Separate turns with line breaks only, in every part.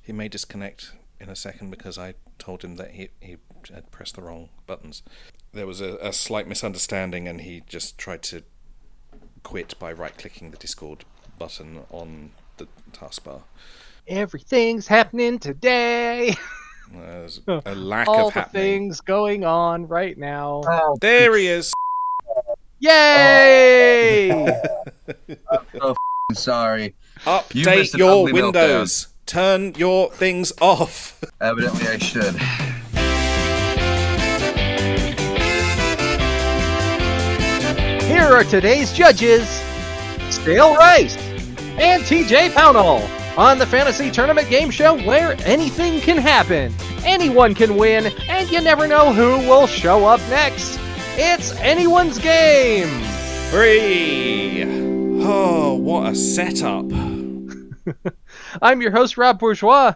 He may disconnect in a second because I told him that he had pressed the wrong buttons. There was a slight misunderstanding and he just tried to quit by right-clicking the Discord button on the taskbar.
Everything's happening today.
There's a lack
All
of
the
happening.
things going on right now.
Oh,
There he is!
Yay!
I'm so sorry. You
Update
missed an
your
ugly
Windows. Turn your things off.
Evidently, I should.
Here are today's judges, Stale Rice and TJ Pownall, on the fantasy tournament game show where anything can happen, anyone can win, and you never know who will show up next. It's anyone's game.
3. Oh, what a setup.
I'm your host, Rob Bourgeois.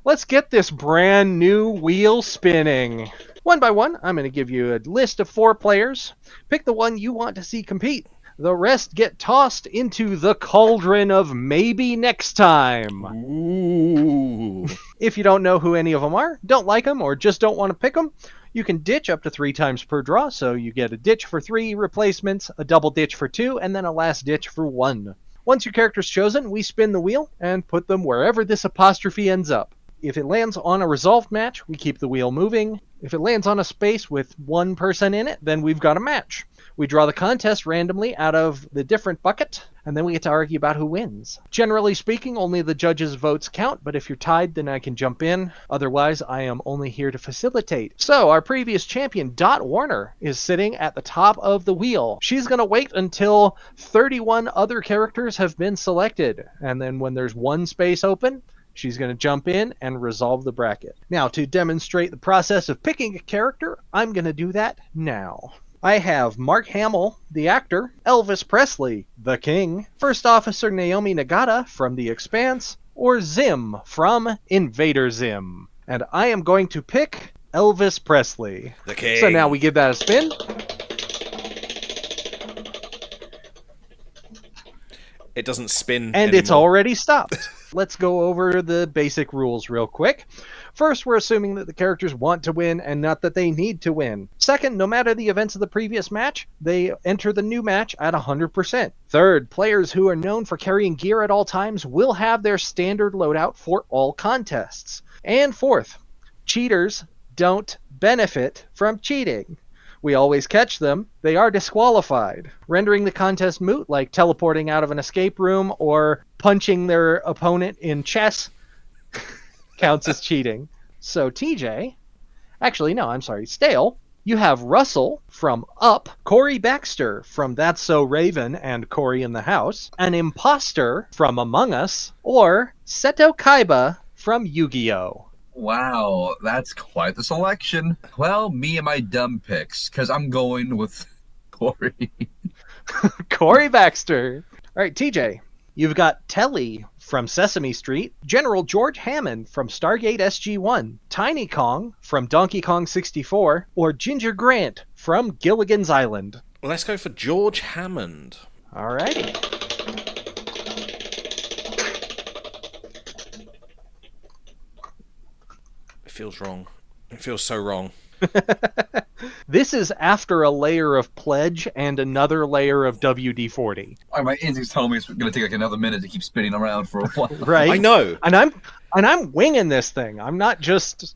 Let's get this brand new wheel spinning. One by one, I'm going to give you a list of 4 players. Pick the one you want to see compete. The rest get tossed into the cauldron of maybe next time.
Ooh.
If you don't know who any of them are, don't like them, or just don't want to pick them, you can ditch up to 3 times per draw, so you get a ditch for 3 replacements, a double ditch for 2, and then a last ditch for 1. Once your character's chosen, we spin the wheel and put them wherever this apostrophe ends up. If it lands on a resolved match, we keep the wheel moving. If it lands on a space with 1 person in it, then we've got a match. We draw the contest randomly out of the different bucket, and then we get to argue about who wins. Generally speaking, only the judges' votes count, but if you're tied, then I can jump in. Otherwise, I am only here to facilitate. So, our previous champion, Dot Warner, is sitting at the top of the wheel. She's going to wait until 31 other characters have been selected, and then when there's 1 space open, she's going to jump in and resolve the bracket. Now, to demonstrate the process of picking a character, I'm going to do that now. I have Mark Hamill, the actor, Elvis Presley, the king, First Officer Naomi Nagata from The Expanse, or Zim from Invader Zim. And I am going to pick Elvis Presley.
The king.
So now we give that a spin.
It doesn't spin
And
anymore.
it's already stopped. Let's go over the basic rules real quick. First, we're assuming that the characters want to win and not that they need to win. Second, no matter the events of the previous match, they enter the new match at 100%. Third, players who are known for carrying gear at all times will have their standard loadout for all contests. And fourth, cheaters don't benefit from cheating. We always catch them. They are disqualified, rendering the contest moot, like teleporting out of an escape room or punching their opponent in chess counts as cheating. So TJ, Stale, you have Russell from Up, Corey Baxter from That's So Raven and Corey in the House, an imposter from Among Us, or Seto Kaiba from Yu-Gi-Oh!
Wow, that's quite the selection. Well, me and my dumb picks, because I'm going with Corey.
Corey Baxter. All right, TJ, you've got Telly from Sesame Street, General George Hammond from Stargate SG-1, Tiny Kong from Donkey Kong 64, or Ginger Grant from Gilligan's Island.
Well, let's go for George Hammond.
All righty.
It feels wrong. It feels so wrong.
This is after a layer of Pledge and another layer of WD-40.
My instincts tell me it's going to take like another minute to keep spinning around for a while.
Right?
I know.
And I'm winging this thing. I'm not just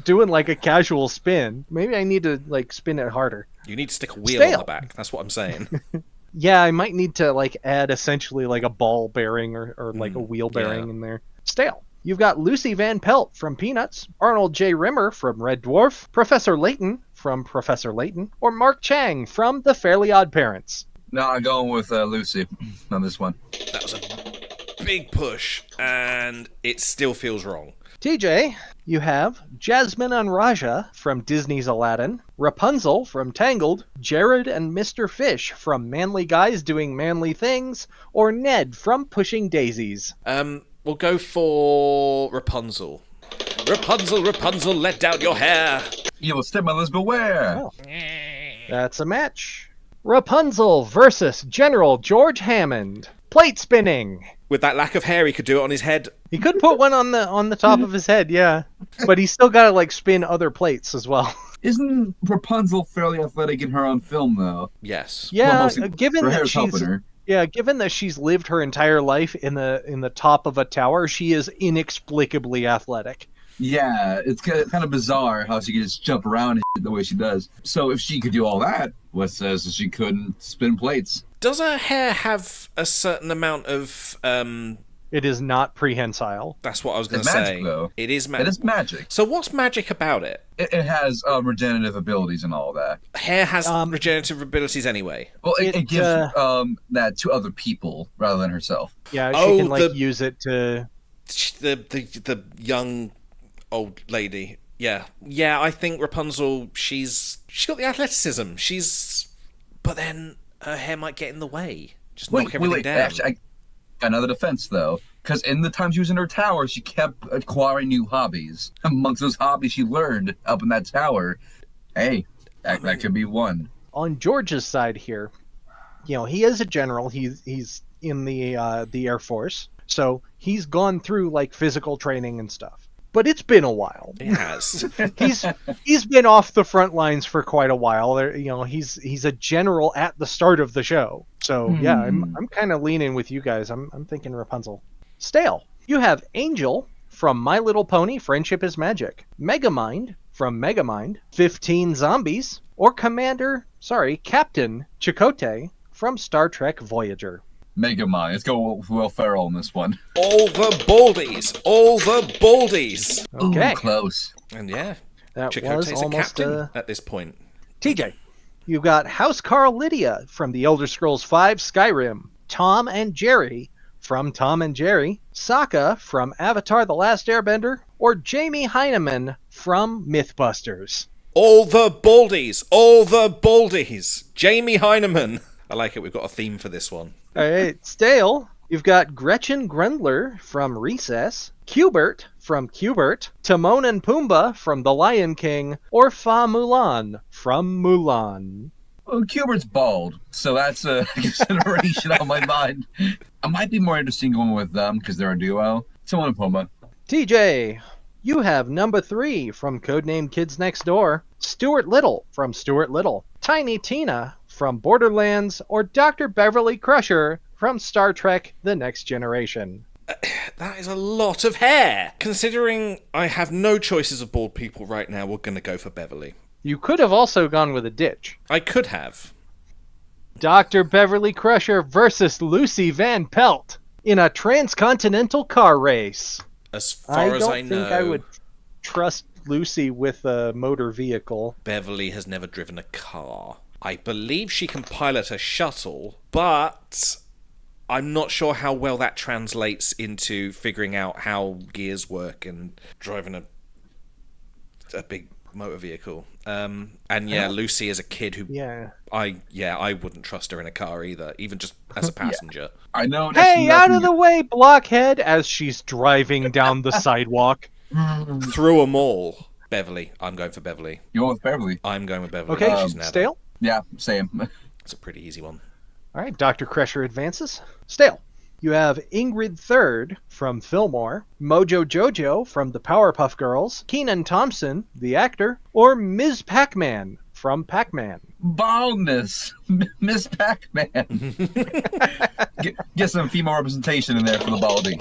doing like a casual spin. Maybe I need to like spin it harder.
You need to stick a wheel on
Stale.
the back. That's what I'm saying.
Yeah, I might need to like add essentially like a ball bearing or like a wheel bearing in there. Stale. You've got Lucy Van Pelt from Peanuts, Arnold J. Rimmer from Red Dwarf, Professor Layton from Professor Layton, or Mark Chang from The Fairly Odd Parents.
No, I'm going with Lucy on this one.
That was a big push, and it still feels wrong.
TJ, you have Jasmine and Raja from Disney's Aladdin, Rapunzel from Tangled, Jared and Mr. Fish from Manly Guys Doing Manly Things, or Ned from Pushing Daisies.
We'll go for Rapunzel. Rapunzel, Rapunzel, let down your hair.
Evil stepmothers beware.
Oh. That's a match. Rapunzel versus General George Hammond. Plate spinning.
With that lack of hair, he could do it on his head.
He could put one on the top of his head, yeah. But he's still got to like spin other plates as well.
Isn't Rapunzel fairly athletic in her own film, though?
Yes.
Yeah,
mostly
given
her
that
hair's helping
she's
her.
given that she's lived her entire life in the top of a tower, she is inexplicably athletic.
Yeah, it's kind of bizarre how she can just jump around and shit the way she does. So if she could do all that, what says that she couldn't spin plates?
Does her hair have a certain amount of
It is not prehensile.
That's what I was going to
It's
say.
magic, though.
It is
It
magic.
is magic.
So what's magic about it?
It has regenerative abilities and all that.
Hair has regenerative abilities anyway.
Well, it
It,
gives that to other people rather than herself.
Yeah, she
Oh,
can like use it to.
The young old lady. Yeah. I think Rapunzel. She's got the athleticism. But then her hair might get in the way. Just knock everything down.
Actually, I got another defense though, because in the time she was in her tower, she kept acquiring new hobbies. Amongst those hobbies she learned up in that tower, hey, that could be one.
On George's side here, he is a general. He's in the Air Force, so he's gone through like physical training and stuff. But it's been a while.
It has.
He's been off the front lines for quite a while. He's a general at the start of the show. So yeah, I'm kind of leaning with you guys. I'm thinking Rapunzel. Stale. You have Angel from My Little Pony: Friendship is Magic, Megamind from Megamind, 15 Zombies, or Captain Chakotay from Star Trek Voyager.
Megamind. Let's go with Will Ferrell in this one.
All the baldies.
Okay.
Ooh, close.
And yeah,
That
Chakotay's
was
a
almost
captain at this point.
TJ. You've got Housecarl Lydia from The Elder Scrolls V Skyrim, Tom and Jerry from Tom and Jerry, Sokka from Avatar The Last Airbender, or Jamie Heineman from Mythbusters.
All the baldies. Jamie Heineman. I like it. We've got a theme for this one.
All right, Stale. You've got Gretchen Grundler from Recess, Cubert from Cubert, Timon and Pumbaa from The Lion King, or Fa Mulan from Mulan.
Well, Cubert's bald, so that's a consideration on my mind. I might be more interested in going with them because they're a duo. Timon and Pumbaa.
TJ, you have number 3 from Codename Kids Next Door, Stuart Little from Stuart Little, Tiny Tina from Borderlands, or Dr. Beverly Crusher from Star Trek The Next Generation.
That is a lot of hair. Considering I have no choices of bald people right now, we're going to go for Beverly.
You could have also gone with a ditch.
I could have.
Dr. Beverly Crusher versus Lucy Van Pelt in a transcontinental car race.
As far as I know,
don't think I would trust Lucy with a motor vehicle.
Beverly has never driven a car. I believe she can pilot a shuttle, but I'm not sure how well that translates into figuring out how gears work and driving a big motor vehicle. And yeah, Lucy is a kid who I wouldn't trust her in a car either, even just as a passenger.
I know.
Hey, out of the way, blockhead! As she's driving down the sidewalk.
Through them all. Beverly. I'm going for Beverly.
You're with Beverly.
I'm going with Beverly.
Okay,
She's never.
Stale?
Yeah, same.
It's a pretty easy one.
All right, Dr. Crusher advances. Stale. You have Ingrid Third from Fillmore, Mojo Jojo from the Powerpuff Girls, Kenan Thompson, the actor, or Ms. Pac-Man from Pac-Man.
Baldness. Miss Pac-Man. Get some female representation in there for the balding.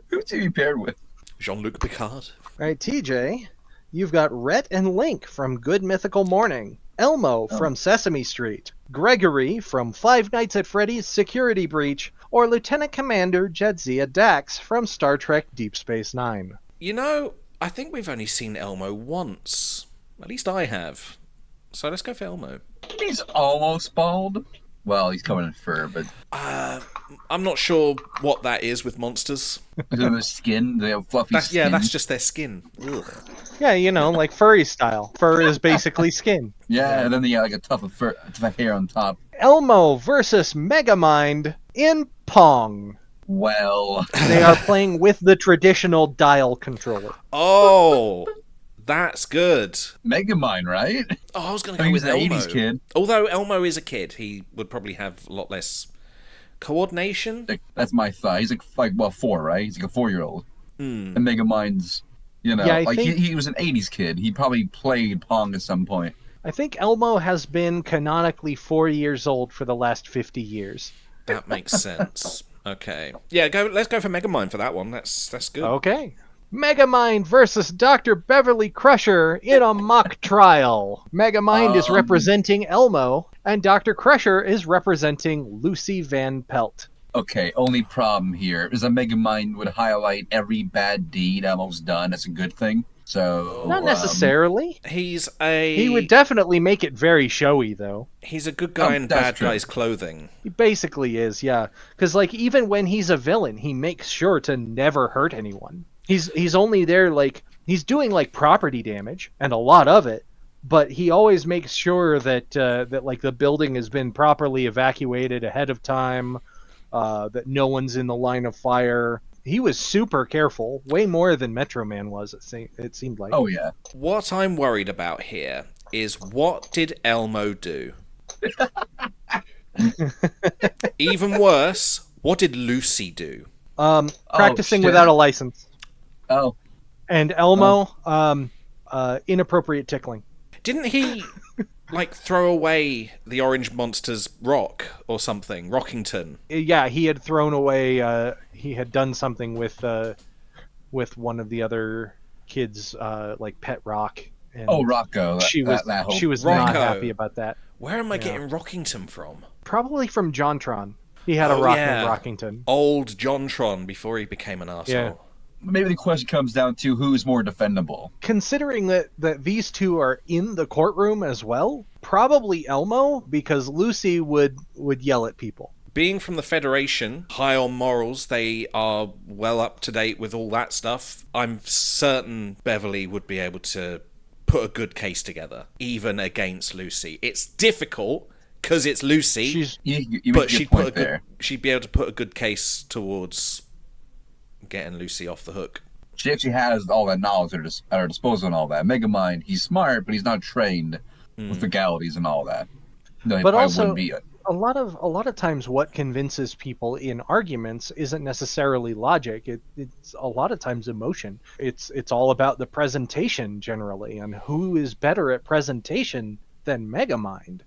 Who's he paired with?
Jean-Luc Picard.
All right, TJ, you've got Rhett and Link from Good Mythical Morning, Elmo from Sesame Street, Gregory from Five Nights at Freddy's Security Breach, or Lieutenant Commander Jadzia Dax from Star Trek Deep Space Nine.
You know, I think we've only seen Elmo once. At least I have. So let's go for Elmo.
He's almost bald. Well, he's covered in fur, but
I'm not sure what that is with monsters.
the skin, they have fluffy skin.
Yeah, that's just their skin. Ugh.
Yeah, like furry style. Fur is basically skin.
Yeah, and then they got like a tuft of hair on top.
Elmo versus Megamind in Pong.
Well,
They are playing with the traditional dial controller.
Oh, that's good.
Megamind, right?
Oh, I was going to go
He
with
was an
Elmo.
80s kid.
Although Elmo is a kid, he would probably have a lot less coordination.
That's my thought. He's like 4, right? He's like a 4-year-old. And Megamind's,
Yeah, I
like
think-
he was an 80s kid. He probably played Pong at some point.
I think Elmo has been canonically 4 years old for the last 50 years.
That makes sense. Okay. Yeah, let's go for Megamind for that one. That's good.
Okay. Megamind versus Dr. Beverly Crusher in a mock trial. Megamind is representing Elmo, and Dr. Crusher is representing Lucy Van Pelt.
Okay, only problem here is that Megamind would highlight every bad deed Elmo's done as a good thing. So
Not necessarily.
He
He would definitely make it very showy, though.
He's a good guy in
that's
bad
true.
guy's clothing.
He basically is, yeah. Because, like, even when he's a villain, he makes sure to never hurt anyone. He's only there, like, he's doing, like, property damage, and a lot of it, but he always makes sure that, like, the building has been properly evacuated ahead of time, that no one's in the line of fire. He was super careful, way more than Metro Man was, it seemed like.
Oh yeah.
What I'm worried about here is, what did Elmo do? Even worse, what did Lucy do?
Practicing
shit.
without a license.
Oh,
And Elmo, inappropriate tickling.
Didn't he, like, throw away the Orange Monster's rock or something? Rockington.
Yeah, he had thrown away. He had done something with one of the other kids, like Pet Rock. And
Rocco.
she was
that whole
she was
thing.
not
Rocco.
happy about that.
Where am I getting Rockington from?
Probably from JonTron. He had
Oh,
a rock
yeah.
named Rockington.
Old JonTron before he became an arsehole.
Yeah.
Maybe the question comes down to who's more defendable.
Considering that these two are in the courtroom as well, probably Elmo, because Lucy would yell at people.
Being from the Federation, high on morals, they are well up to date with all that stuff. I'm certain Beverly would be able to put a good case together, even against Lucy. It's difficult because it's Lucy,
She's
You make
but
a
she'd
good point there.
she'd be able to put a good case towards getting Lucy off the hook.
She actually has all that knowledge at her disposal and all that. Megamind, he's smart, but he's not trained with legalities and all that. No, he
But
probably
also-
wouldn't be it.
a lot of times what convinces people in arguments isn't necessarily logic. It's a lot of times emotion. It's all about the presentation generally, and who is better at presentation than Megamind.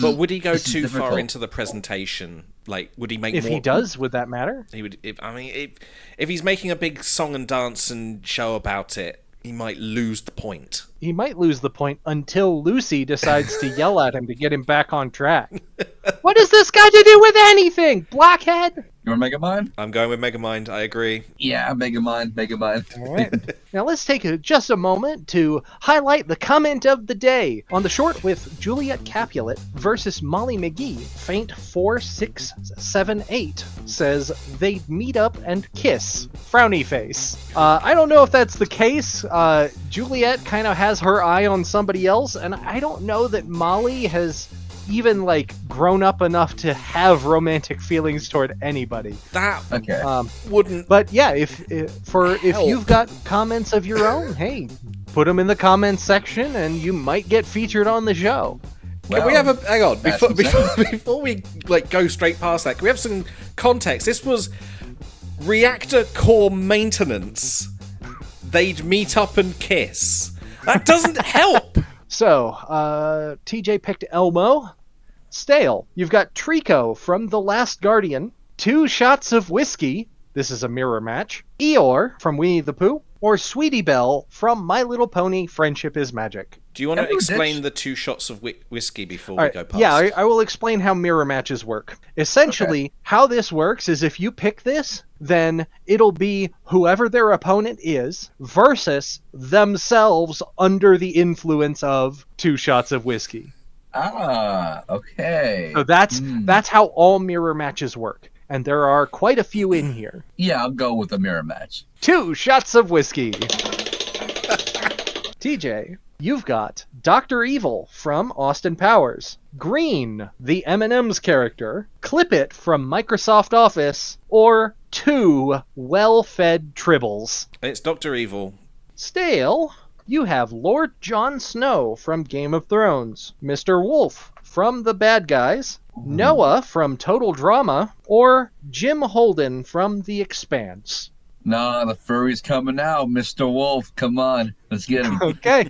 But would he go
this is
too far
difficult.
into the presentation? Like, would he make
If
more?
he does, would that matter?
He would. If he's making a big song and dance and show about it, he might lose the point.
He might lose the point until Lucy decides to yell at him to get him back on track. What does this got to do with anything, blockhead?
You want Megamind?
I'm going with Megamind. I agree.
Yeah, Megamind.
All right. Now let's take just a moment to highlight the comment of the day. On the short with Juliet Capulet versus Molly McGee, Faint 4678 says they'd meet up and kiss. Frowny face. I don't know if that's the case. Juliet kind of has her eye on somebody else, and I don't know that Molly has even like grown up enough to have romantic feelings toward anybody.
That
Okay.
wouldn't.
But yeah, if you've got comments of your own, hey, put them in the comments section, and you might get featured on the show.
Can we have a hang on
that's
before we like go straight past that? Can we have some context? This was reactor core maintenance. They'd meet up and kiss. That doesn't help.
So, TJ picked Elmo. Stale. You've got Trico from The Last Guardian. 2 shots of whiskey. This is a mirror match. Eeyore from Winnie the Pooh. Or Sweetie Belle from My Little Pony Friendship is Magic.
Do you want to
Everyone
explain
ditch.
the 2 shots of whiskey before
All
we
right,
go past?
yeah, I will explain how mirror matches work. Essentially, how this works is if you pick this, then it'll be whoever their opponent is versus themselves under the influence of 2 shots of whiskey.
Okay.
So that's how all mirror matches work. And there are quite a few in here.
Yeah, I'll go with the mirror match.
2 shots of whiskey. TJ, you've got Dr. Evil from Austin Powers, Green, the M&M's character, Clip It from Microsoft Office, or 2 well-fed tribbles.
It's Dr. Evil.
Stale, you have Lord Jon Snow from Game of Thrones, Mr. Wolf from The Bad Guys, Noah from Total Drama, or Jim Holden from The Expanse.
Nah, the furry's coming out, Mr. Wolf. Come on, let's get him.
Okay.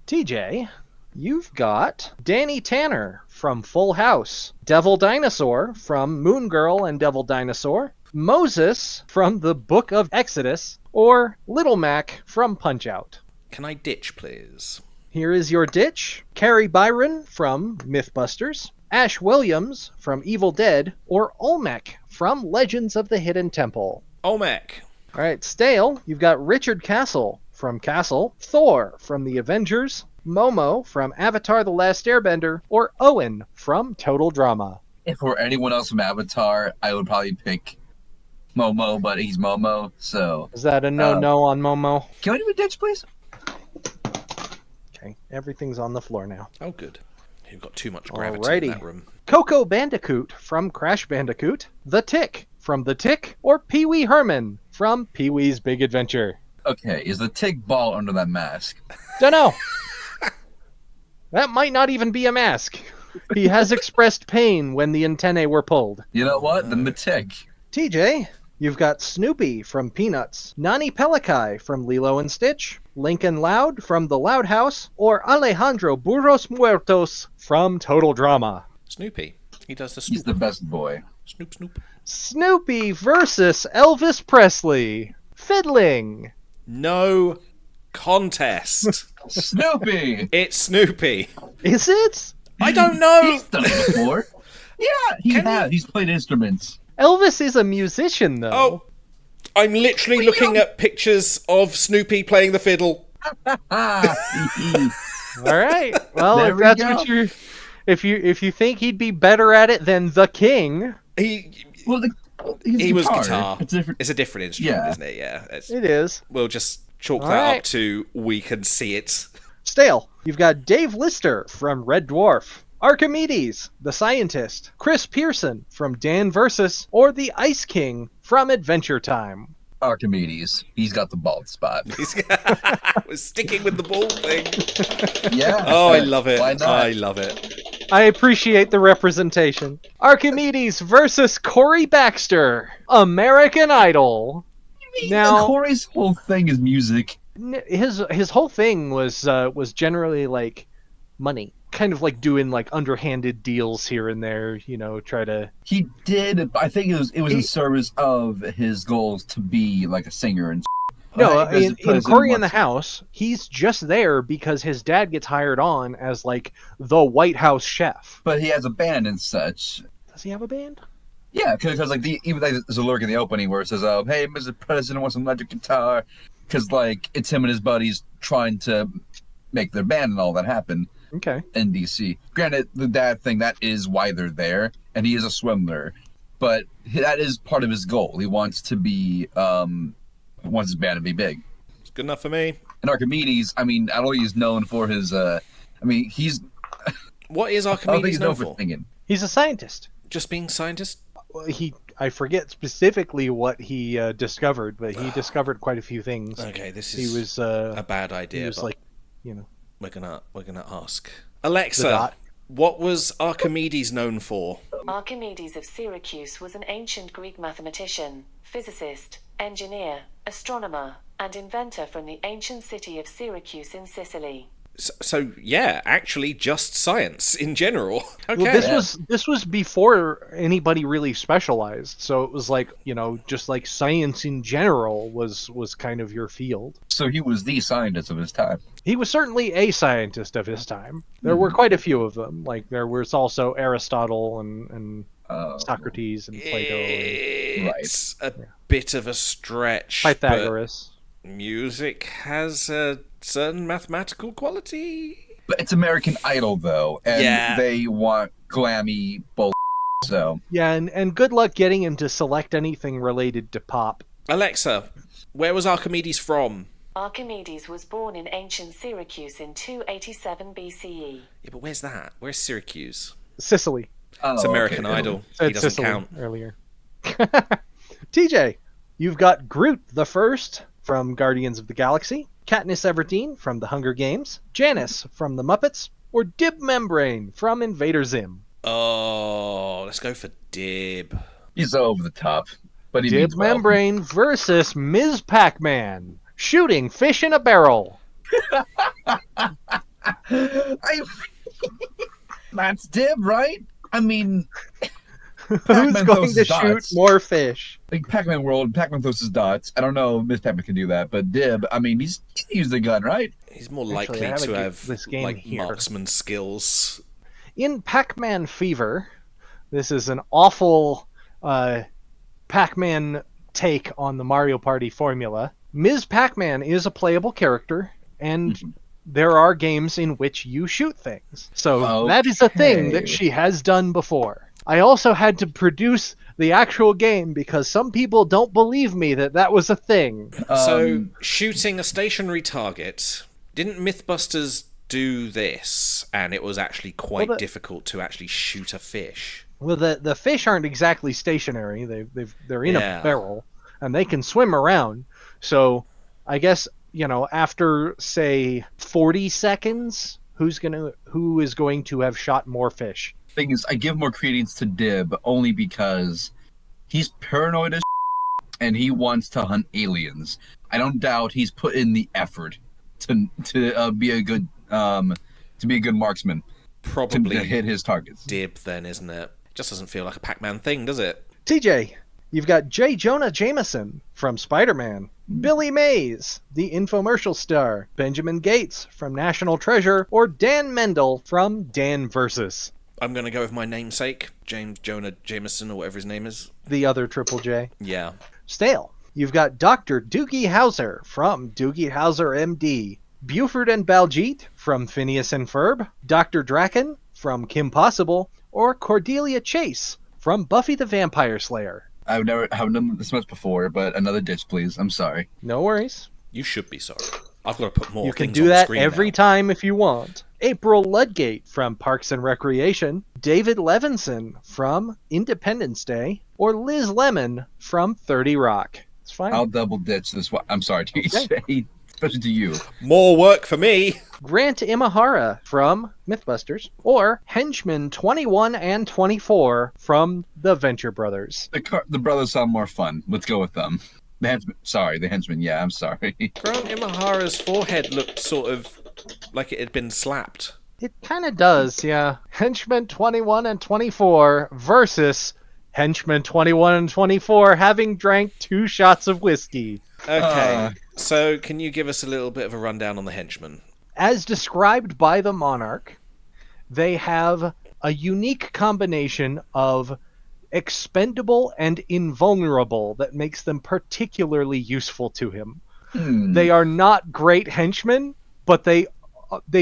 TJ, you've got Danny Tanner from Full House, Devil Dinosaur from Moon Girl and Devil Dinosaur, Moses from the Book of Exodus, or Little Mac from Punch-Out.
Can I ditch, please?
Here is your ditch. Carrie Byron from Mythbusters, Ash Williams from Evil Dead, or Olmec from Legends of the Hidden Temple.
Olmec.
All right, Stale, you've got Richard Castle from Castle, Thor from The Avengers, Momo from Avatar The Last Airbender, or Owen from Total Drama.
If it were anyone else from Avatar, I would probably pick Momo, but he's Momo, so...
Is that a no on Momo?
Can we do a ditch, please?
Okay, everything's on the floor now.
Oh, good. You've got too much gravity
Alrighty.
in that room.
Coco Bandicoot from Crash Bandicoot, The Tick from The Tick, or Pee-wee Herman from Pee-wee's Big Adventure.
Okay, is the Tick ball under that mask?
Dunno. That might not even be a mask. He has expressed pain when the antennae were pulled.
You know what? Then the Tick.
TJ, you've got Snoopy from Peanuts, Nani Pelikai from Lilo and Stitch, Lincoln Loud from The Loud House, or Alejandro Burros Muertos from Total Drama.
Snoopy. He does the
He's
snoop.
the best boy.
Snoop, snoop.
Snoopy versus Elvis Presley. Fiddling.
No contest.
Snoopy!
It's Snoopy.
Is it?
I don't know.
He's done it before. Yeah, he
Can
has. He's played instruments.
Elvis is a musician, though.
Oh, I'm literally looking at pictures of Snoopy playing the fiddle.
Ah,
All right. Well,
There
if
we
that's
go.
what you're, if you think he'd be better at it than the King,
well, he's
He was guitar.
It's different.
It's a different instrument,
Yeah.
isn't it? Yeah.
it is.
We'll just chalk
All
that
right.
up to we can see it.
Stale. You've got Dave Lister from Red Dwarf, Archimedes, the scientist, Chris Pearson from Dan Versus, or the Ice King from Adventure Time.
Archimedes. He's got the bald spot.
We're sticking with the ball thing.
Yeah.
Oh, I love it.
Why not?
I love it.
I appreciate the representation. Archimedes versus Corey Baxter, American Idol. Now-
Corey's whole thing is music.
His whole thing was generally like money, kind of like doing like underhanded deals here and there, try to.
He did. I think it was in service of his goals to be like a singer and.
No,
Like, as
in
opposed to
Cory in the
what's-
House, he's just there because his dad gets hired on as like the White House chef.
But he has a band and such.
Does he have a band?
Yeah, because like even like there's a lyric in the opening where it says, "Hey, Mr. President wants some electric guitar," because like it's him and his buddies trying to make their band and all that happen
Okay.
in DC. Granted, the dad thing, that is why they're there, and he is a swindler, but that is part of his goal. He wants to be wants his band to be big.
It's good enough for me.
And Archimedes, I mean, I don't know, he's known for his he's
What is
I don't think
Archimedes
he's
known
known
for?
for singing.
He's a scientist.
Just being scientist?
I forget specifically what he discovered, but he discovered quite a few things.
Okay, this
He
is
was
a bad
he
idea.
was
but
like,
we're gonna ask
the
Alexa.
dot.
What was Archimedes known for?
Archimedes of Syracuse was an ancient Greek mathematician, physicist, engineer, astronomer, and inventor from the ancient city of Syracuse in Sicily.
So yeah, actually, just science in general. Okay.
Well, this was before anybody really specialized, so it was like just like science in general was kind of your field.
So he was the scientist of his time.
He was certainly a scientist of his time. There were quite a few of them. Like there was also Aristotle and Socrates and Plato and
It's a bit of a stretch.
Pythagoras.
but music has a certain mathematical quality.
But it's American Idol though, and
Yeah.
they want glammy bull. So
Yeah, and good luck getting him to select anything related to pop.
Alexa, where was Archimedes from?
Archimedes was born in ancient Syracuse in 287 BCE.
Yeah, but where's that? Where's Syracuse?
Sicily.
It's American
okay.
Idol.
Said
He doesn't
Sicily
count.
earlier. TJ, you've got Groot the First from Guardians of the Galaxy, Katniss Everdeen from The Hunger Games, Janice from The Muppets, or Dib Membrane from Invader Zim.
Oh, let's go for Dib.
He's over the top. But he
Dib
means well.
Membrane versus Ms. Pac-Man. Shooting fish in a barrel.
That's Dib, right? I mean,
Who's
Pac-Man
going
throws
to
his
shoot
dots.
more fish?
Like Pac-Man world, Pac-Man throws his dots. I don't know if Miss Pac-Man can do that, but Dib, I mean, he's used a gun, right?
He's more
Actually,
likely
I have
to
a
have
this game
like
here.
marksman skills.
In Pac-Man Fever, this is an awful Pac-Man take on the Mario Party formula. Ms. Pac-Man is a playable character, and there are games in which you shoot things. So that is a thing that
Okay.
she has done before. I also had to produce the actual game because some people don't believe me that that was a thing.
So, shooting a stationary target, didn't Mythbusters do this? And it was actually quite
Well,
difficult to actually shoot a fish.
Well, the fish aren't exactly stationary. They're in
Yeah.
a barrel, and they can swim around. So, I guess after say 40 seconds, who is going to have shot more fish?
Thing is, I give more credence to Dib only because he's paranoid as and he wants to hunt aliens. I don't doubt he's put in the effort to be a good marksman
Probably
to hit his targets.
Dib, then, isn't it? Just doesn't feel like a Pac-Man thing, does it?
TJ, you've got J. Jonah Jameson from Spider-Man, Billy Mays, the infomercial star, Benjamin Gates from National Treasure, or Dan Mendel from Dan Versus,
I'm going to go with my namesake, James Jonah Jameson, or whatever his name is.
the other Triple J.
Yeah.
Stale. You've got Dr. Doogie Howser from Doogie Howser MD, Buford and Baljeet from Phineas and Ferb, Dr. Draken from Kim Possible, or Cordelia Chase from Buffy the Vampire Slayer.
I've never done this much before, but another ditch, please. I'm sorry.
No worries.
You should be sorry. I've got to put more
You can
things
do
on
that
screen
every
now.
time if you want. April Ludgate from Parks and Recreation, David Levinson from Independence Day, or Liz Lemon from 30 Rock. It's fine.
I'll double ditch this one. I'm sorry, TJ. Especially to you.
More work for me!
Grant Imahara from Mythbusters, or Henchmen 21 and 24 from The Venture Brothers.
The brothers sound more fun. Let's go with them. The henchmen. Yeah, I'm sorry.
Grant Imahara's forehead looked sort of like it had been slapped.
It kind of does, yeah. Henchmen 21 and 24 versus Henchmen 21 and 24 having drank 2 shots of whiskey.
Okay, so can you give us a little bit of a rundown on the henchmen?
As described by the Monarch, they have a unique combination of expendable and invulnerable that makes them particularly useful to him. They are not great henchmen, but they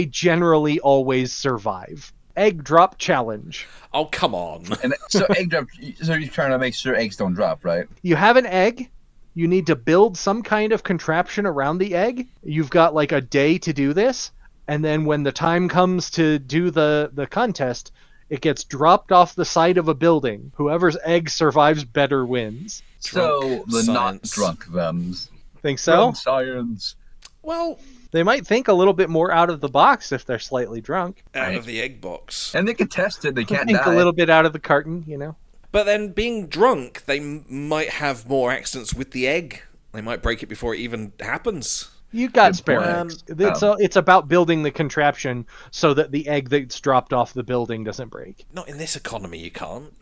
generally always survive. Egg drop challenge.
Oh, come on.
And so egg drop. So you're trying to make sure eggs don't drop, right?
You have an egg. You need to build some kind of contraption around the egg. You've got like a day to do this, and then when the time comes to do the contest, it gets dropped off the side of a building. Whoever's egg survives better wins.
So the not
science.
drunk thems.
Think so?
Drunk science.
Well,
They might think a little bit more out of the box if they're slightly drunk.
out of the egg box.
And they can test it. They can't
Think
die.
a little bit out of the carton, you know.
But then, being drunk, they might have more accidents with the egg. They might break it before it even happens.
You got
Good
spare
point.
eggs. It's about building the contraption so that the egg that's dropped off the building doesn't break.
Not in this economy, you can't.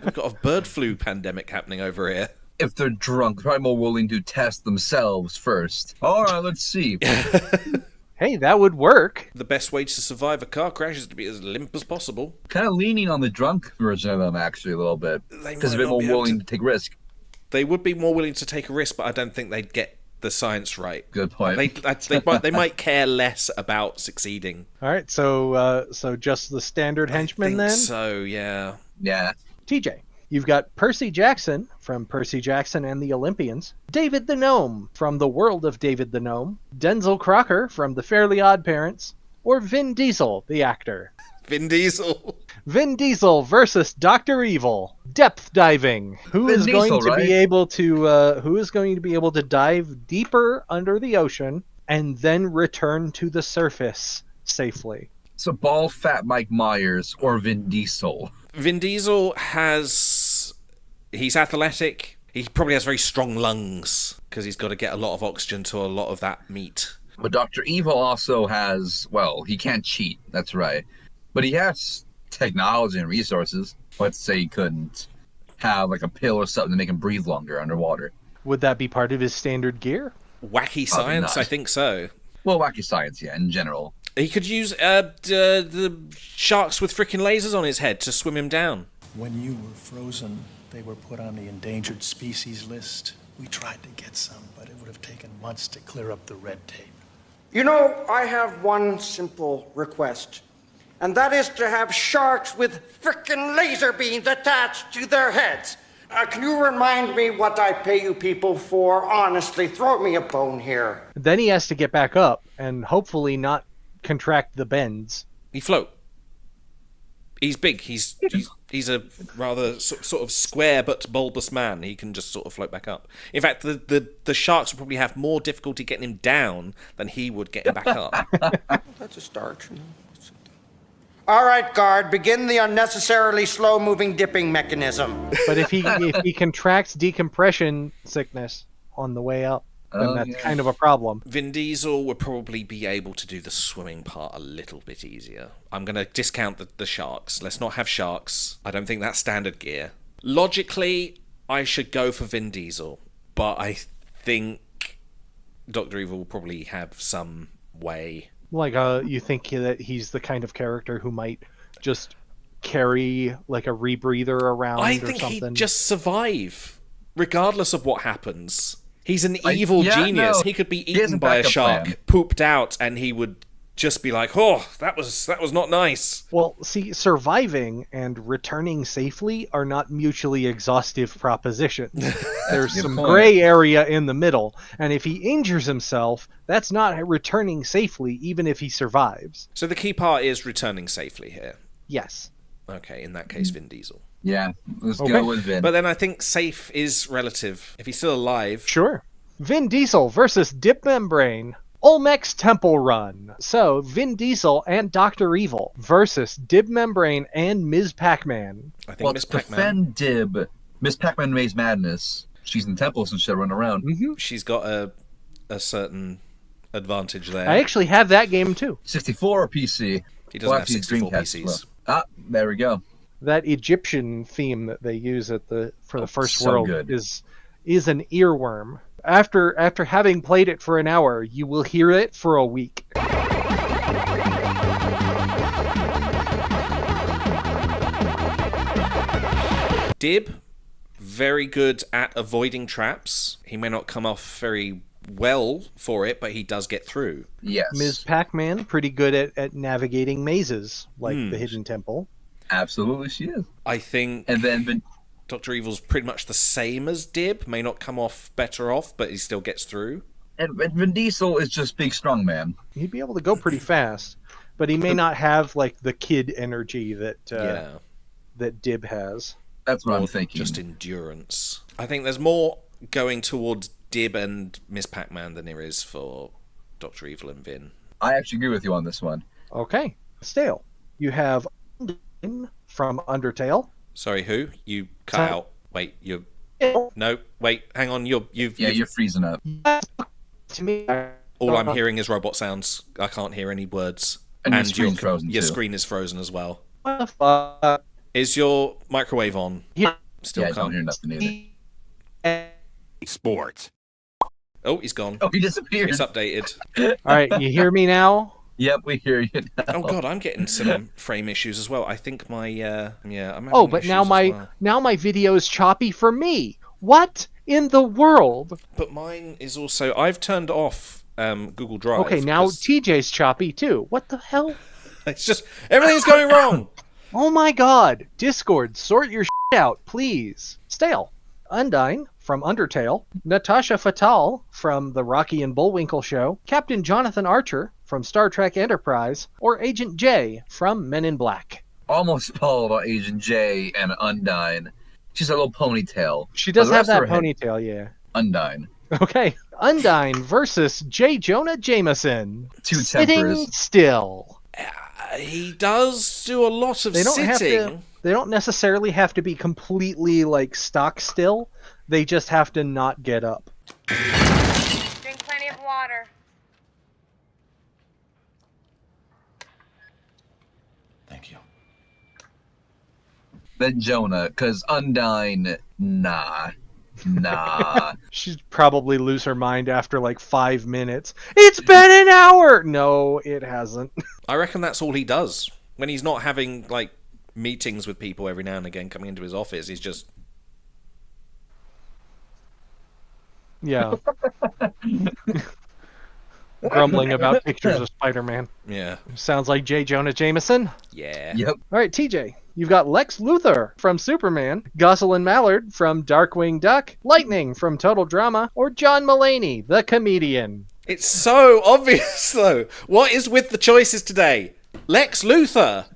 We've got a bird flu pandemic happening over here.
If they're drunk, they're probably more willing to test themselves first. All right, let's see.
Hey, that would work.
The best way to survive a car crash is to be as limp as possible.
Kind of leaning on the drunk version of them, actually, a little bit.
They
Because
might
they're
not
more
be able
willing
to-
to take risk.
They would be more willing to take a risk, but I don't think they'd get the science right.
Good point.
They might care less about succeeding.
All right, so just the standard henchmen
think
then.
so, yeah.
Yeah.
TJ, you've got Percy Jackson from Percy Jackson and the Olympians, David the Gnome from The World of David the Gnome, Denzel Crocker from The Fairly Odd Parents, or Vin Diesel, the actor.
Vin Diesel.
Vin Diesel versus Dr. Evil. Depth diving. Who
Vin
is going
Diesel,
to
right?
be able to dive deeper under the ocean and then return to the surface safely?
So bald fat Mike Myers or Vin Diesel.
Vin Diesel he's athletic. He probably has very strong lungs because he's got to get a lot of oxygen to a lot of that meat.
But Dr. Evil also has, well, he can't cheat, that's right. But he has technology and resources. Let's say he couldn't have like a pill or something to make him breathe longer underwater.
Would that be part of his standard gear?
Wacky
Probably
science,
not.
I think so.
Well, wacky science, yeah, in general.
He could use the sharks with freaking lasers on his head to swim him down.
When you were frozen, they were put on the endangered species list. We tried to get some, but it would have taken months to clear up the red tape.
You know, I have one simple request, and that is to have sharks with frickin' laser beams attached to their heads. Can you remind me what I pay you people for? Honestly, throw me a bone here.
Then he has to get back up and hopefully not contract the bends.
He float. He's big. He's a rather sort of square but bulbous man. He can just sort of float back up. In fact, the sharks will probably have more difficulty getting him down than he would getting back up.
That's a start. All right, guard, begin the unnecessarily slow-moving dipping mechanism.
But if he contracts decompression sickness on the way up, then that's kind of a problem.
Vin Diesel would probably be able to do the swimming part a little bit easier. I'm going to discount the sharks. Let's not have sharks. I don't think that's standard gear. Logically, I should go for Vin Diesel, but I think Dr. Evil will probably have some way.
Like, you think that he's the kind of character who might just carry like a rebreather around
I
or
think
something?
he'd just survive, regardless of what happens. He's an evil genius.
No.
He could be
He has
eaten
a
by a
backup
shark,
plan.
pooped out, and he would just be like, "Oh, that was not nice."
Well, see, surviving and returning safely are not mutually exhaustive propositions. There's
a good
some
point.
gray area in the middle, and if he injures himself, that's not returning safely, even if he survives.
So the key part is returning safely here.
Yes.
Okay, in that case, Vin Diesel.
Yeah, let's
Okay.
go with Vin.
But then I think safe is relative. If he's still alive,
Sure. Vin Diesel versus Dip Membrane. Olmec's Temple Run. So, Vin Diesel and Dr. Evil versus Dib Membrane and Ms. Pac-Man.
I think
well,
Miss
to
Pac-Man,
defend Dib, Miss Pac-Man Maze Madness. She's in temples and she'll run around.
she's got a certain advantage there.
I actually have that game too.
64 or PC?
He doesn't have
actually,
64
Dreamcast
PCs.
as well. Ah, there we go.
That Egyptian theme that they use for the first
so
world
good.
is an earworm. After having played it for an hour, you will hear it for a week.
Dib, very good at avoiding traps. He may not come off very well for it, but he does get through.
Yes.
Ms. Pac-Man, pretty good at navigating mazes, like the Hidden Temple.
Absolutely, she is.
I think
And then Vin,
Dr. Evil's pretty much the same as Dib. May not come off better off, but he still gets through.
and Vin Diesel is just big, strong man.
He'd be able to go pretty fast, but he may not have like the kid energy that that Dib has.
That's what I'm
Or
thinking.
just endurance. I think there's more going towards Dib and Miss Pac-Man than there is for Dr. Evil and Vin.
I actually agree with you on this one.
Okay, Stale. You have Undyne from Undertale.
Sorry, who? You cut
Sorry.
out. Wait, you...
To
No, wait, hang on. You've
You're freezing up.
me,
all I'm hearing is robot sounds. I can't hear any words.
And your screen's frozen,
Your
too.
screen is frozen as well.
what the fuck?
Is your microwave on?
Yeah.
Still
Yeah, I don't
can't.
hear nothing either.
Sports.
Oh, he's gone.
Oh, he disappeared.
It's updated.
All right, you hear me now?
Yep, we hear you now.
Oh god, I'm getting some frame issues as well. I think my I'm having
Oh, but now
issues as well.
my video is choppy for me. What in the world?
But mine is also. I've turned off Google Drive.
Okay, now
'cause
TJ's choppy too. What the hell?
it's just everything's going wrong.
Oh my god. Discord, sort your shit out, please. Stale. Undyne from Undertale. Natasha Fatale from The Rocky and Bullwinkle Show. Captain Jonathan Archer from Star Trek Enterprise. Or Agent J from Men in Black.
Almost spoiled about Agent J and Undyne. She's a little ponytail.
She does
But the
have
rest
that
of her head-
ponytail, yeah.
Undyne.
Okay. Undyne versus J. Jonah Jameson.
Two
Sitting
tempers.
still.
He does do a lot of
They don't
sitting.
have to. They don't necessarily have to be completely like stock still. They just have to not get up.
Drink plenty of water.
Thank you.
Then Jonah, because Undyne, nah.
She'd probably lose her mind after like 5 minutes. It's been an hour! No, it hasn't.
I reckon that's all he does. When he's not having, like, meetings with people every now and again coming into his office, he's just...
Yeah. Grumbling about pictures of Spider-Man.
Yeah.
Sounds like J. Jonah Jameson.
Yeah.
Yep.
All right, TJ. You've got Lex Luthor from Superman, Gosselin Mallard from Darkwing Duck, Lightning from Total Drama, or John Mulaney, the comedian.
It's so obvious, though. What is with the choices today? Lex Luthor.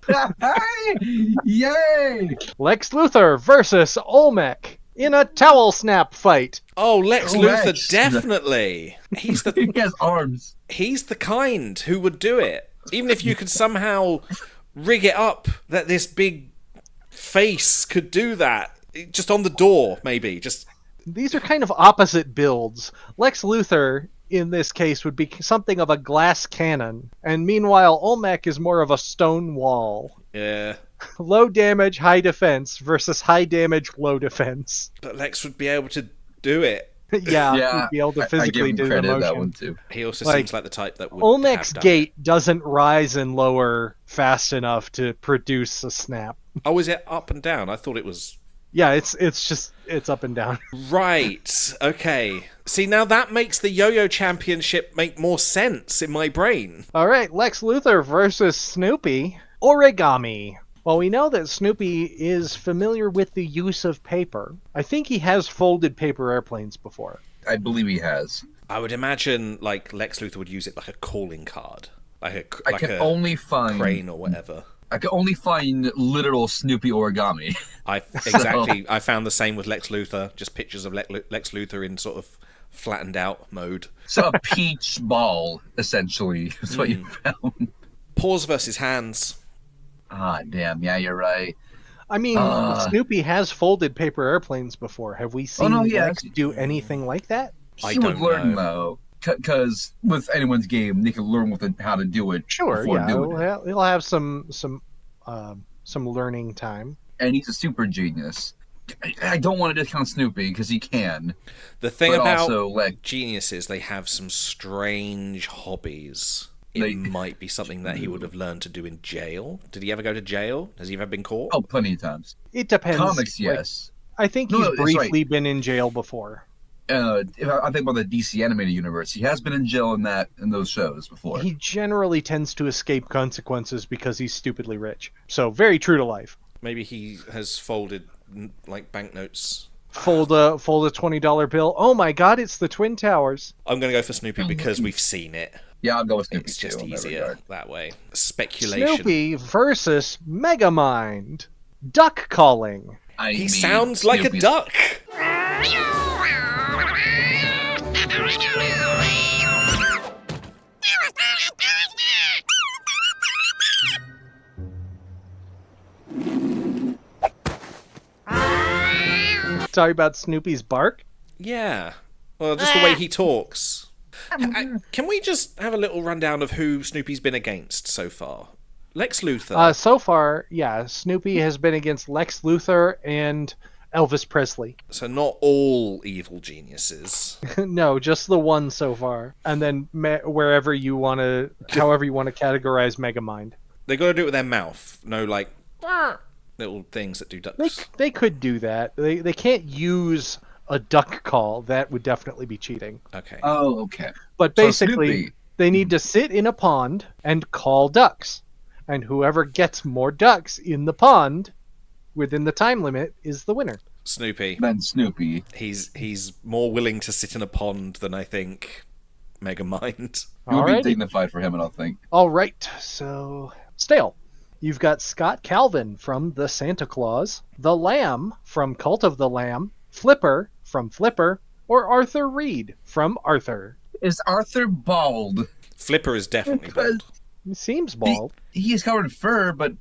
Yay!
Lex Luthor versus Olmec in a towel snap fight.
Oh, Lex
Lex.
Luthor, definitely. He's the
He has arms.
he's the kind who would do it. Even if you could somehow rig it up that this big face could do that. Just on the door, maybe. Just
These are kind of opposite builds. Lex Luthor, in this case, would be something of a glass cannon, and meanwhile, Olmec is more of a stone wall.
yeah.
Low damage, high defense versus high damage, low defense.
But Lex would be able to do it.
Yeah,
Yeah,
he'd be able to
I give
physically
him
do the
credit
motion.
that one too.
He also
Like,
seems like the type that would
Olmec's
have done
gate doesn't rise and lower fast enough to produce a snap.
it. Oh, is it up and down? I thought it was
Yeah, it's up and down.
right. Okay. See, now that makes the Yo-Yo Championship make more sense in my brain.
All right, Lex Luthor versus Snoopy. Origami. Well, we know that Snoopy is familiar with the use of paper. I think he has folded paper airplanes before.
I believe he has.
I would imagine like Lex Luthor would use it like a calling card, like
I can
a
only find
crane or whatever.
I can only find literal Snoopy origami.
I found the same with Lex Luthor. Just pictures of Lex Luthor in sort of flattened out mode.
So a peach ball, essentially, is what you found.
Paws versus hands.
Ah, damn. Yeah, you're right.
I mean, Snoopy has folded paper airplanes before. Have we seen
no, he
Lex
has.
do anything like that?
I
He would
don't
learn,
know.
though. Because with anyone's game, they can learn how to do it
Sure,
before
yeah.
doing it.
He'll have some learning time.
And he's a super genius. I don't want to discount Snoopy, because he can.
The thing
But
about
also, like,
geniuses, they have some strange hobbies. It might be something that he would have learned to do in jail. Did he ever go to jail? Has he ever been caught?
oh, plenty of times.
It depends.
Comics,
Like,
yes.
I think
No,
he's
it's right.
briefly been in jail before.
If I think about the DC animated universe, he has been in jail in those shows before.
He generally tends to escape consequences because he's stupidly rich. So very true to life.
Maybe he has folded like banknotes.
Fold a $20 bill. Oh my God! It's the Twin Towers.
I'm going to go for Snoopy because we've seen it.
Yeah, I'll go with Snoopy
It's
too,
just
in that
easier
regard.
that way. Speculation.
Snoopy versus Megamind. Duck calling.
He sounds like a duck.
Sorry about Snoopy's bark.
Yeah. Well, just the way he talks. Can we just have a little rundown of who Snoopy's been against so far? Lex Luthor.
So far, yeah, Snoopy has been against Lex Luthor and Elvis Presley.
So not all evil geniuses.
No, just the one so far. And then however you want to categorize Megamind.
They got to do it with their mouth. No, like little things that do ducks.
They could do that. They can't use a duck call. That would definitely be cheating.
Okay.
Oh, okay.
But
So
basically,
Snoopy-
they need to sit in a pond and call ducks. And whoever gets more ducks in the pond within the time limit is the winner.
Snoopy.
Then Snoopy.
He's more willing to sit in a pond than I think Megamind.
It would be
Alrighty.
dignified for him, I don't think.
All right, so Stale. You've got Scott Calvin from The Santa Claus, The Lamb from Cult of the Lamb, Flipper from Flipper, or Arthur Reed from Arthur.
Is Arthur bald?
Flipper is definitely bald.
He seems bald.
He is covered in fur, but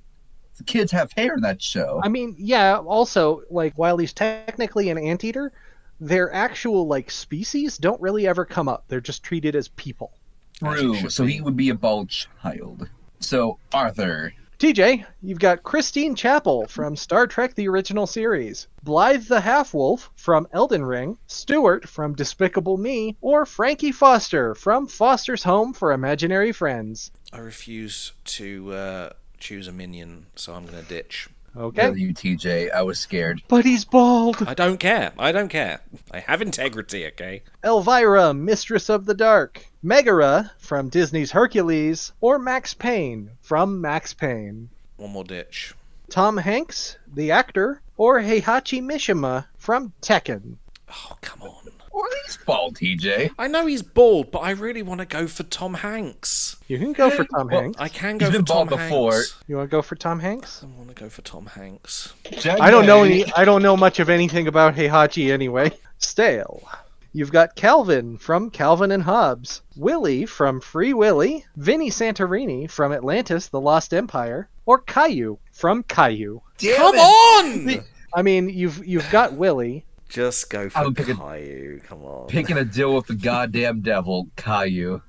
The kids have hair in that show.
I mean, yeah, also, like, while he's technically an anteater, their actual, like, species don't really ever come up. They're just treated as people.
True. So he would be a bald child. So, Arthur.
TJ, you've got Christine Chapel from Star Trek The Original Series, Blythe the Half-Wolf from Elden Ring, Stuart from Despicable Me, or Frankie Foster from Foster's Home for Imaginary Friends.
I refuse to choose a minion, so I'm going to ditch.
Okay.
You, TJ. I was scared.
But he's bald.
I don't care. I have integrity, okay?
Elvira, Mistress of the Dark, Megara from Disney's Hercules, or Max Payne from Max Payne.
One more ditch.
Tom Hanks, the actor, or Heihachi Mishima from Tekken.
Oh, come on.
Or he's bald, TJ.
I know he's bald, but I really want to go for Tom Hanks.
You can go for Tom
Well,
Hanks.
I can go
He's
for
been
Tom
bald
Hanks.
before.
You want to go for Tom Hanks?
I want to go for Tom Hanks.
I don't know much of anything about Heihachi anyway. Stale. You've got Calvin from Calvin and Hobbes, Willie from Free Willy, Vinny Santorini from Atlantis: The Lost Empire, or Caillou from Caillou.
Come on!
I mean, you've got Willie.
Just go for
I'm picking-
Caillou. Come on.
Picking a deal with the goddamn devil, Caillou.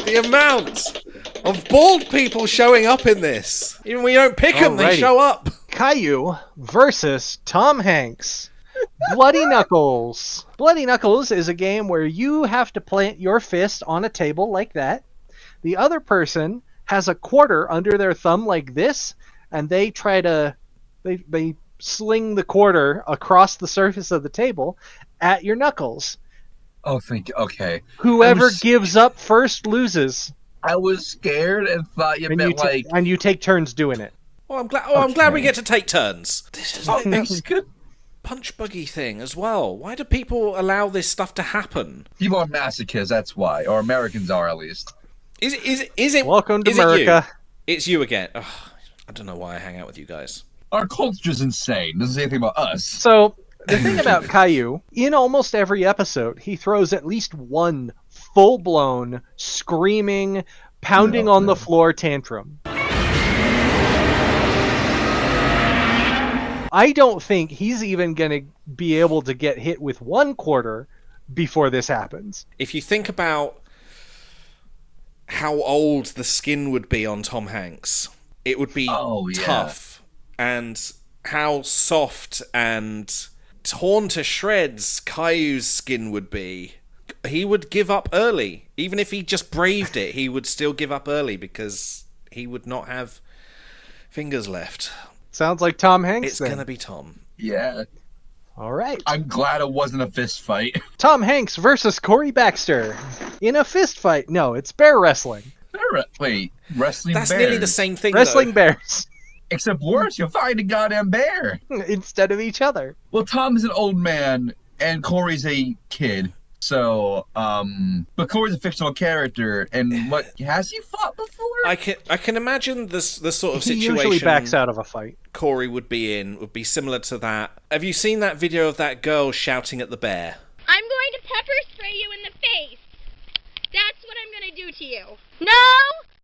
The amount of bald people showing up in this. Even when you don't pick them, they
Alrighty.
show up.
Caillou versus Tom Hanks. Bloody Knuckles. Bloody Knuckles is a game where you have to plant your fist on a table like that. The other person has a quarter under their thumb like this, and they try to they sling the quarter across the surface of the table at your knuckles.
Oh, thank you. Okay.
Whoever
was-
gives up first loses.
I was scared and thought you
And
meant
and you take turns doing it.
Oh, I'm glad. Oh, I'm glad we
Okay.
get to take turns. This is
Oh,
like
that's
this
good.
punch buggy thing as well. Why do people allow this stuff to happen?
People are masochists, that's why. Or Americans are, at least.
Is it?
Welcome to
is it you?
America.
It's you again. Ugh, I don't know why I hang out with you guys.
Our culture's insane. Doesn't say anything about us.
So, the thing about Caillou, in almost every episode, he throws at least one full-blown, screaming, pounding on the floor tantrum. I don't think he's even going to be able to get hit with one quarter before this happens.
If you think about how old the skin would be on Tom Hanks, it would be
Oh, yeah.
tough. And how soft and torn to shreds Caillou's skin would be. He would give up early. Even if he just braved it, he would still give up early because he would not have fingers left.
Sounds like Tom Hanks
It's
then.
going to be Tom.
Yeah.
All right.
I'm glad it wasn't a fist fight.
Tom Hanks versus Corey Baxter. In a fist fight. No, it's bear wrestling.
Wait, wrestling
That's
bears.
nearly the same thing,
Wrestling
though.
bears.
Except worse, you'll find a goddamn bear.
Instead of each other.
Well, Tom is an old man, and Corey's a kid. So, but Corey's a fictional character, and what has he fought before?
I can imagine the sort of
He
situation
usually backs out of a fight.
Corey would be in would be similar to that. Have you seen that video of that girl shouting at the bear?
I'm going to pepper spray you in the face. That's what I'm going to do to you. No!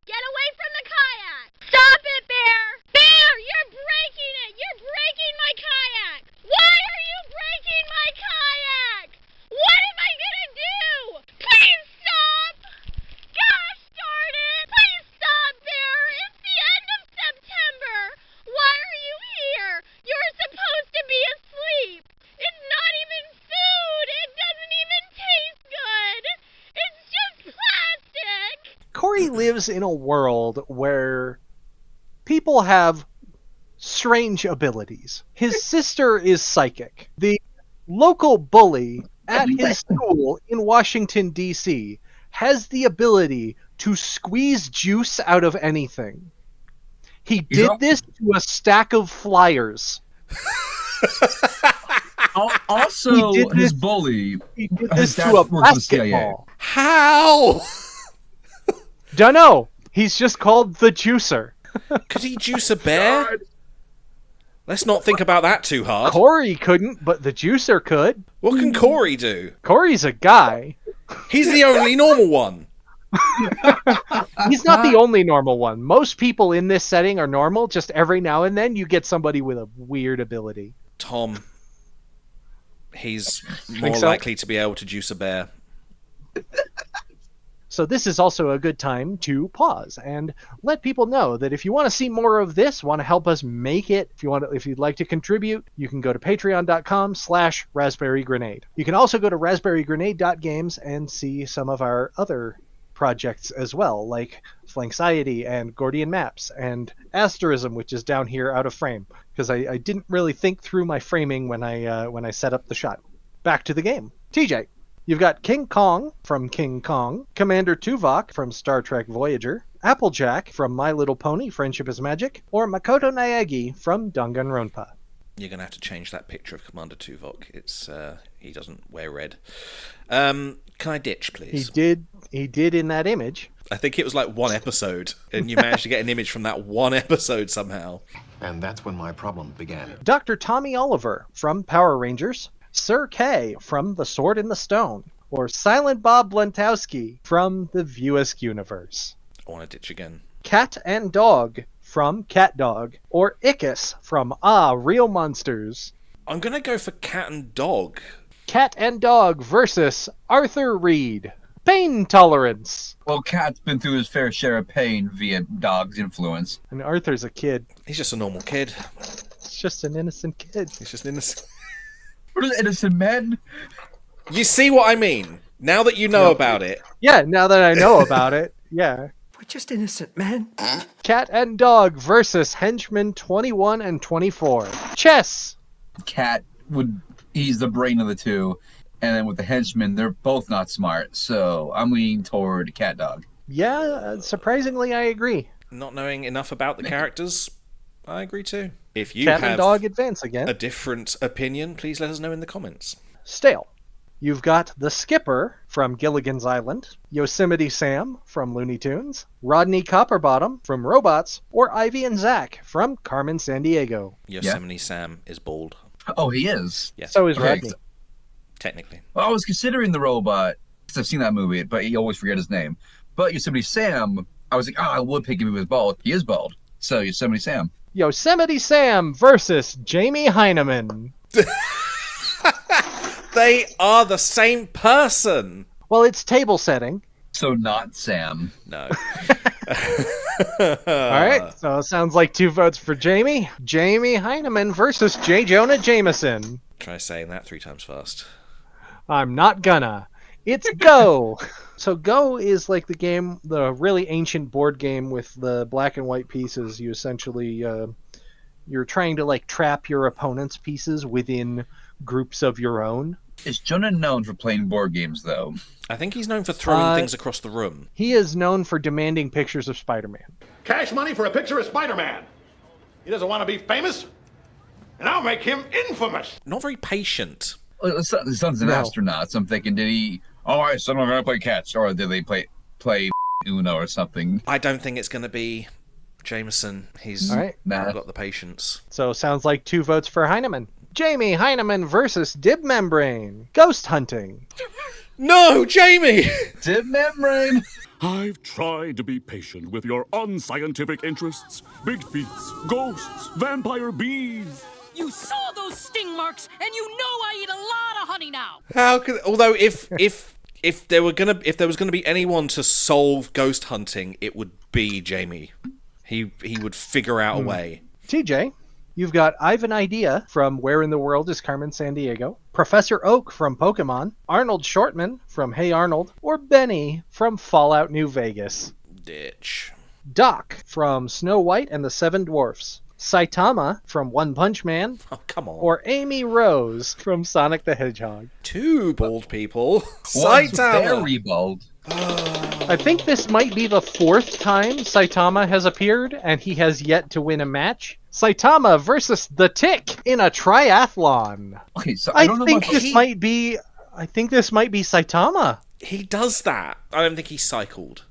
Get away from the kayak! Stop it, Bear! Bear, you're breaking it! You're breaking my kayak! Why are you breaking my kayak? What am I going to do? Please stop! Gosh darn it! Please stop, Bear! It's the end of September! Why are you here? You're supposed to be asleep! It's not even food! It doesn't even taste good! It's just plastic!
Corey lives in a world where people have strange abilities. His sister is psychic. The local bully at his school in Washington, D.C. has the ability to squeeze juice out of anything. He did this to a stack of flyers.
Also,
He did
his
this-
bully.
He did
His
this to
dad
a
works for the CIA.
basketball.
How?
Dunno. He's just called the juicer.
Could he juice a bear? Let's not think about that too hard.
Corey couldn't, but the juicer could.
What can Corey do?
Corey's a guy.
He's the only normal one.
He's not the only normal one. Most people in this setting are normal. Just every now and then you get somebody with a weird ability.
Tom. He's more
so?
likely to be able to juice a bear.
So this is also a good time to pause and let people know that if you want to see more of this, want to help us make it, if you'd like to contribute, you can go to patreon.com/raspberrygrenade. You can also go to raspberrygrenade.games and see some of our other projects as well, like Flanxiety and Gordian Maps and Asterism, which is down here out of frame, because I didn't really think through my framing when I set up the shot. Back to the game. TJ. You've got King Kong from King Kong, Commander Tuvok from Star Trek Voyager, Applejack from My Little Pony, Friendship is Magic, or Makoto Naegi from Danganronpa.
You're going to have to change that picture of Commander Tuvok. It's he doesn't wear red. Can I ditch, please?
He did in that image.
I think it was like one episode, and you managed to get an image from that one episode somehow.
And that's when my problem began.
Dr. Tommy Oliver from Power Rangers, Sir Kay from The Sword in the Stone, or Silent Bob Blantowski from the View-esque universe.
I want to ditch again.
Cat and Dog from Cat Dog, or Ickis from Real Monsters.
I'm going to go for Cat and Dog.
Cat and Dog versus Arthur Reed. Pain tolerance.
Well, Cat's been through his fair share of pain via Dog's influence.
And Arthur's a kid.
He's just a normal kid.
It's just an innocent kid.
He's just innocent.
What is innocent men?
You see what I mean? Now that you know about it.
Yeah, now that I know about it, yeah.
We're just innocent men.
Cat and Dog versus Henchmen 21 and 24. Chess.
Cat he's the brain of the two, and then with the henchmen, they're both not smart. So I'm leaning toward Cat Dog.
Yeah, surprisingly, I agree.
Not knowing enough about the characters, I agree too. If you
Cat
have
and Dog advance again.
a different opinion, please let us know in the comments.
Stale. You've got the Skipper from Gilligan's Island, Yosemite Sam from Looney Tunes, Rodney Copperbottom from Robots, or Ivy and Zach from Carmen Sandiego.
Yosemite Sam is bald.
Oh, he is?
Yes.
So is
Okay.
Rodney.
Technically.
Well, I was considering the robot, because I've seen that movie, but you always forget his name. But Yosemite Sam, I was like, I would pick him if he was bald. He is bald. So Yosemite Sam.
Yosemite Sam versus Jamie Heineman.
They are the same person.
Well, it's table setting.
So not Sam.
No.
All right, so it sounds like 2 votes for Jamie. Jamie Heineman versus J. Jonah Jameson.
Try saying that 3 times fast.
I'm not gonna. It's Go! So Go is like the game, the really ancient board game with the black and white pieces. You essentially, you're trying to like trap your opponent's pieces within groups of your own.
Is Jonah known for playing board games, though?
I think he's known for throwing things across the room.
He is known for demanding pictures of Spider-Man.
Cash money for a picture of Spider-Man. He doesn't want to be famous, and I'll make him infamous.
Not very patient.
Well, his son's an astronaut, so I'm thinking, did he... All right, son, I'm going to play catch. Or did they play Uno or something?
I don't think it's going to be Jameson. He's
All right.
not got the patience.
So sounds like 2 votes for Heineman. Jamie Heineman versus Dib Membrane. Ghost hunting.
No, Jamie!
Dib Membrane!
I've tried to be patient with your unscientific interests. Big feets, ghosts, vampire bees.
You saw those sting marks, and you know I eat a lot of honey now.
How could? Although if there was gonna be anyone to solve ghost hunting, it would be Jamie. He would figure out a way.
TJ, you've got Ivan Idea from Where in the World is Carmen Sandiego, Professor Oak from Pokemon, Arnold Shortman from Hey Arnold, or Benny from Fallout New Vegas.
Ditch.
Doc from Snow White and the Seven Dwarfs, Saitama from One Punch Man,
Oh, come on.
or Amy Rose from Sonic the Hedgehog.
2 bald people.
One's
Saitama.
very bald.
I think this might be the 4th time Saitama has appeared, and he has yet to win a match. Saitama versus the Tick in a triathlon.
Okay, so I don't know
think
much...
this might be Saitama.
He does that. I don't think he cycled,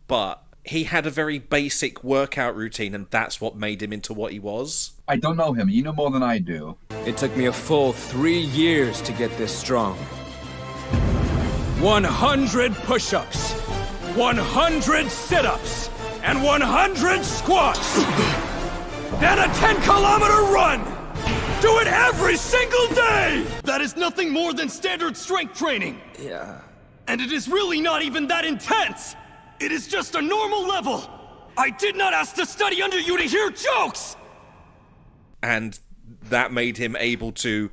but he had a very basic workout routine, and that's what made him into what he was.
I don't know him. You know more than I do.
It took me a full 3 years to get this strong. 100 push-ups, 100 sit-ups and 100 squats. Then a 10-kilometer run. Do it every single day.
That is nothing more than standard strength training.
Yeah.
And it is really not even that intense. It is just a normal level. I did not ask to study under you to hear jokes.
And that made him able to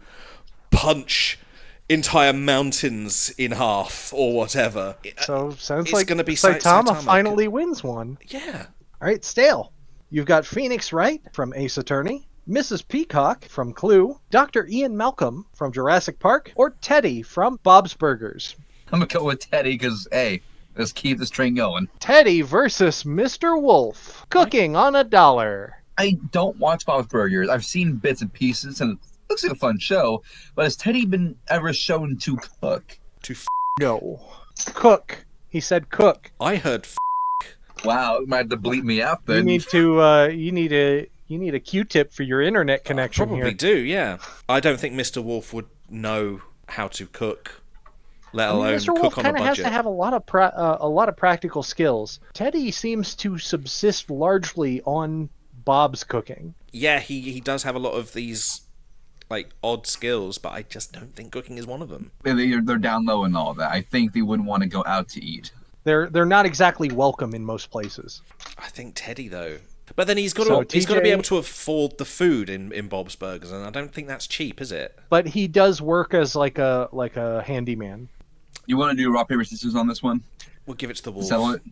punch entire mountains in half or whatever.
So sounds
It's
like
gonna be
Saitama finally wins one.
Yeah.
All right, Stale. You've got Phoenix Wright from Ace Attorney, Mrs. Peacock from Clue, Dr. Ian Malcolm from Jurassic Park, or Teddy from Bob's Burgers.
I'm gonna go with Teddy because, hey, let's keep this train going.
Teddy versus Mr. Wolf. Cooking on $1.
I don't watch Bob's Burgers. I've seen bits and pieces, and it looks like a fun show. But has Teddy been ever shown to cook?
No. Cook. He said cook.
I heard
Wow, you might have to bleep me out then.
You need a Q-tip for your internet connection
Probably
here.
do, yeah. I don't think Mr. Wolf would know how to cook, let alone
Mr. Wolf
cook on a
kind of has
budget.
to have a lot of practical skills. Teddy seems to subsist largely on Bob's cooking.
Yeah, he does have a lot of these like odd skills, but I just don't think cooking is one of them.
They're down low and all that. I think they wouldn't want to go out to eat.
They're not exactly welcome in most places.
I think Teddy though. But then he's got
So
to be
TJ
able to afford the food in Bob's Burgers, and I don't think that's cheap, is it?
But he does work as like a handyman.
You want to do rock paper scissors on this one?
We'll give it to the Wolf.
Settle it.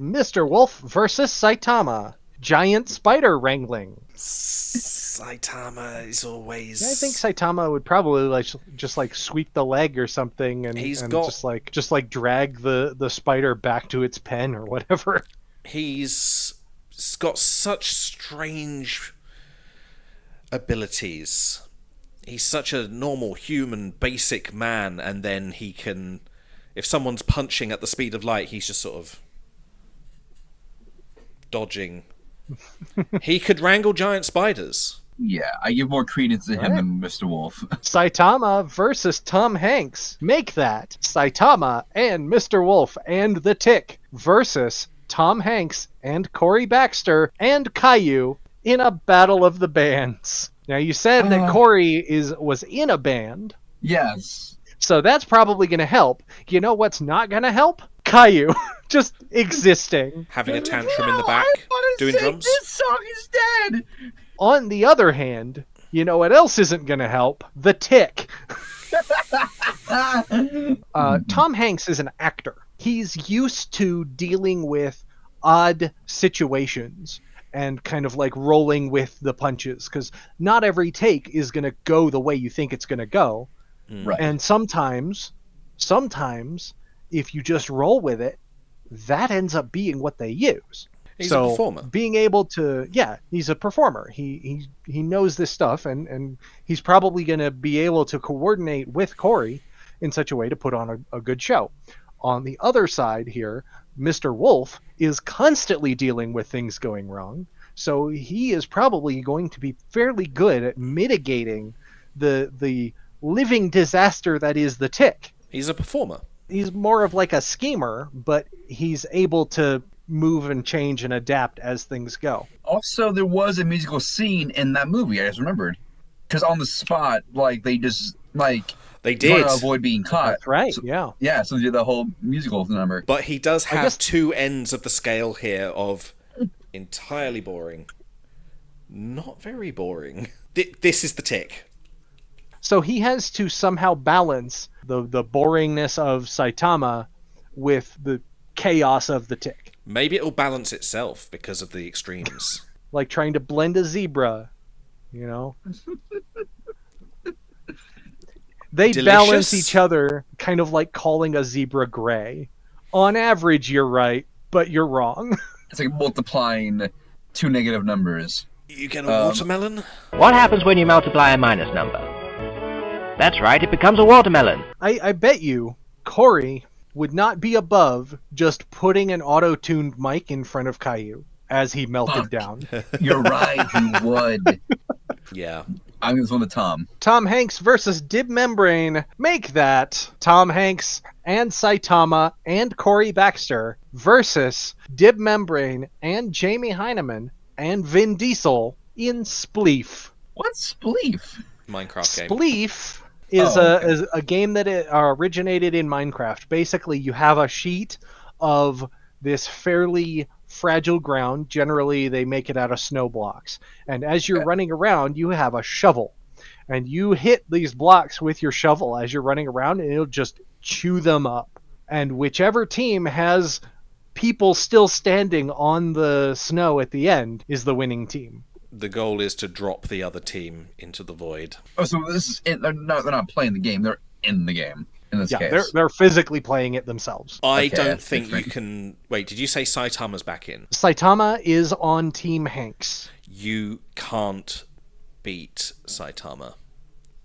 Mr. Wolf versus Saitama. Giant spider wrangling.
Saitama is always.
I think Saitama would probably just sweep the leg or something, and just drag the spider back to its pen or whatever.
He's got such strange abilities. He's such a normal human, basic man, and then he can, if someone's punching at the speed of light, he's just sort of dodging. He could wrangle giant spiders.
Yeah, I give more credence to him than Mr. Wolf.
Saitama versus Tom Hanks. Make that Saitama and Mr. Wolf and the Tick versus Tom Hanks and Corey Baxter and Caillou in a battle of the bands. Now you said that Corey was in a band.
Yes.
So that's probably going to help. You know what's not going to help? Caillou. Just existing.
Having a tantrum in the back, doing drums.
This song is dead.
On the other hand, you know what else isn't going to help? The Tick. Tom Hanks is an actor. He's used to dealing with odd situations and kind of like rolling with the punches, because not every take is going to go the way you think it's going to go.
Right.
And sometimes, if you just roll with it, that ends up being what they use.
He's a performer.
Being able to, he's a performer. He knows this stuff, and he's probably going to be able to coordinate with Corey in such a way to put on a good show. On the other side here, Mr. Wolf is constantly dealing with things going wrong, so he is probably going to be fairly good at mitigating the living disaster that is the Tick.
He's a performer.
He's more of like a schemer, but he's able to move and change and adapt as things go.
Also, there was a musical scene in that movie, I just remembered. Because on the spot, they just,
they did
to avoid being caught.
That's right,
so,
yeah.
Yeah, so they did the whole musical number.
But he does have two ends of the scale here of entirely boring, not very boring. This is the Tick.
So he has to somehow balance the boringness of Saitama with the chaos of the Tick.
Maybe it'll balance itself because of the extremes.
Like trying to blend a zebra, you know? They balance each other, kind of like calling a zebra gray. On average, you're right, but you're wrong.
It's like multiplying two negative numbers.
You get a watermelon?
What happens when you multiply a minus number? That's right, it becomes a watermelon.
I bet you Corey would not be above just putting an auto-tuned mic in front of Caillou as he melted down.
You're right, he would.
Yeah.
I'm going to go with Tom.
Tom Hanks versus Dib Membrane. Make that Tom Hanks and Saitama and Corey Baxter versus Dib Membrane and Jamie Hyneman and Vin Diesel in Spleef.
What's Spleef?
Minecraft game.
Spleef is a game that originated in Minecraft. Basically, you have a sheet of this fairly fragile ground. Generally, they make it out of snow blocks. And as you're running around, you have a shovel. And you hit these blocks with your shovel as you're running around, and it'll just chew them up. And whichever team has people still standing on the snow at the end is the winning team.
The goal is to drop the other team into the void.
Oh, so this is they're not playing the game; they're in the game. In this case,
they're physically playing it themselves.
I don't think you can. Wait, did you say Saitama's back in?
Saitama is on Team Hanks.
You can't beat Saitama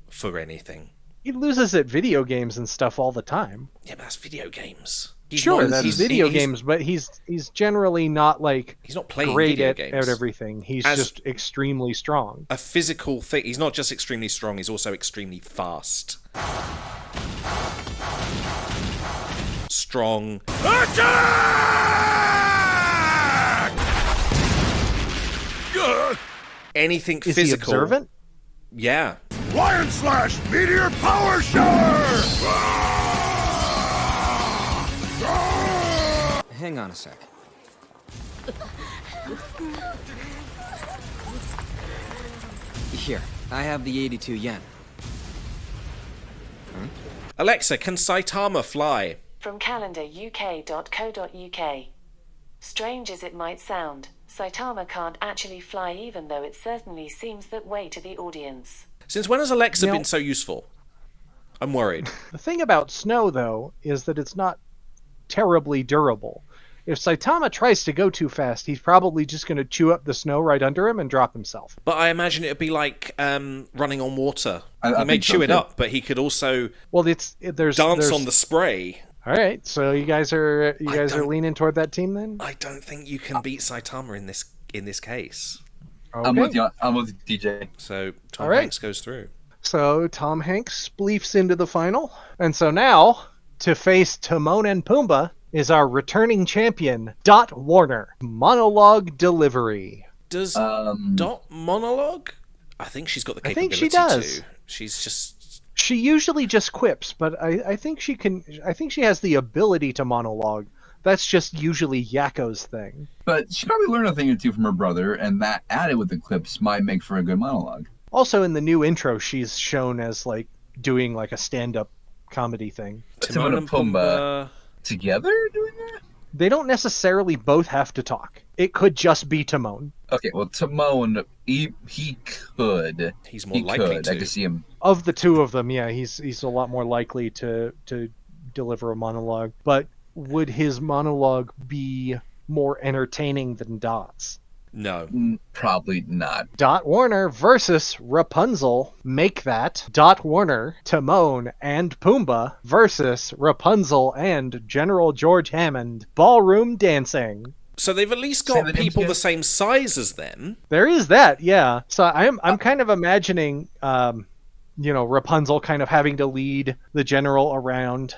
for anything.
He loses at video games and stuff all the time.
Yeah, but that's video games.
That's video games, but he's generally not like
he's not playing
great
video
at
games.
everything. He's just extremely strong.
A physical thing. He's not just extremely strong. He's also extremely fast. Strong.
Attack!
Anything
Is
physical.
he observant?
Yeah.
Lion Slash Meteor Power Shower!
Hang on a sec. Here, I have the 82 yen.
Alexa, can Saitama fly?
From calendaruk.co.uk. Strange as it might sound, Saitama can't actually fly, even though it certainly seems that way to the audience.
Since when has Alexa been so useful? I'm worried.
The thing about snow, though, is that it's not terribly durable. If Saitama tries to go too fast, he's probably just going to chew up the snow right under him and drop himself.
But I imagine it would be like running on water.
I
He may
think so,
chew it
too.
up, but he could also
there's
dance on the spray.
All right, so you guys are leaning toward that team then?
I don't think you can beat Saitama in this case.
Okay.
I'm with you. I'm with DJ.
So Tom
All right.
Hanks goes through.
So Tom Hanks spleefs into the final. And so now, to face Timon and Pumbaa is our returning champion, Dot Warner. Monologue delivery.
Does Dot monologue? I think she's got the
I
capability
think she does.
to. She's just...
She usually just quips, but I think she can. I think she has the ability to monologue. That's just usually Yakko's thing.
But she probably learned a thing or two from her brother, and that added with the clips might make for a good monologue.
Also, in the new intro, she's shown as like doing like a stand-up comedy thing.
Timon and Pumbaa together doing that?
They don't necessarily both have to talk. It could just be Timon.
Okay, well, Timon, he could.
He's more likely to.
I can see him.
Of the two of them, yeah, he's a lot more likely to deliver a monologue. But would his monologue be more entertaining than Dot's?
No.
Probably not.
Dot Warner versus Rapunzel. Make that. Dot Warner, Timon, and Pumbaa versus Rapunzel and General George Hammond. Ballroom dancing.
So they've at least got people the same size as them.
There is that, yeah. So I'm kind of imagining, Rapunzel kind of having to lead the general around,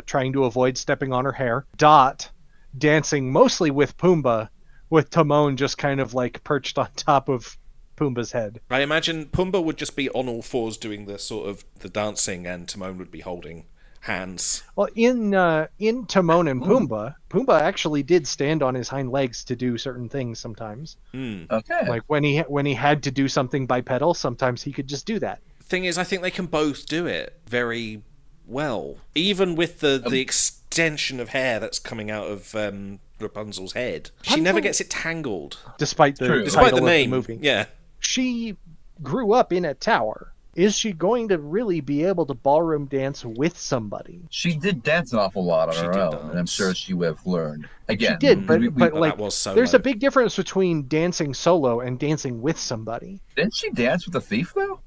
trying to avoid stepping on her hair. Dot dancing mostly with Pumbaa, with Timon just kind of like perched on top of Pumbaa's head.
I imagine Pumbaa would just be on all fours doing the sort of the dancing, and Timon would be holding hands.
Well, in Timon and Pumbaa actually did stand on his hind legs to do certain things sometimes.
Okay.
Like when he had to do something bipedal, sometimes he could just do that.
Thing is, I think they can both do it very well, even with the extension of hair that's coming out of Rapunzel's head. She never gets it tangled,
despite the
name.
The movie.
Yeah,
she grew up in a tower. Is she going to really be able to ballroom dance with somebody?
She did dance an awful lot on her own, and I'm sure she would have learned. Again,
she did, but like,
that was solo.
There's a big difference between dancing solo and dancing with somebody.
Didn't she dance with the thief though?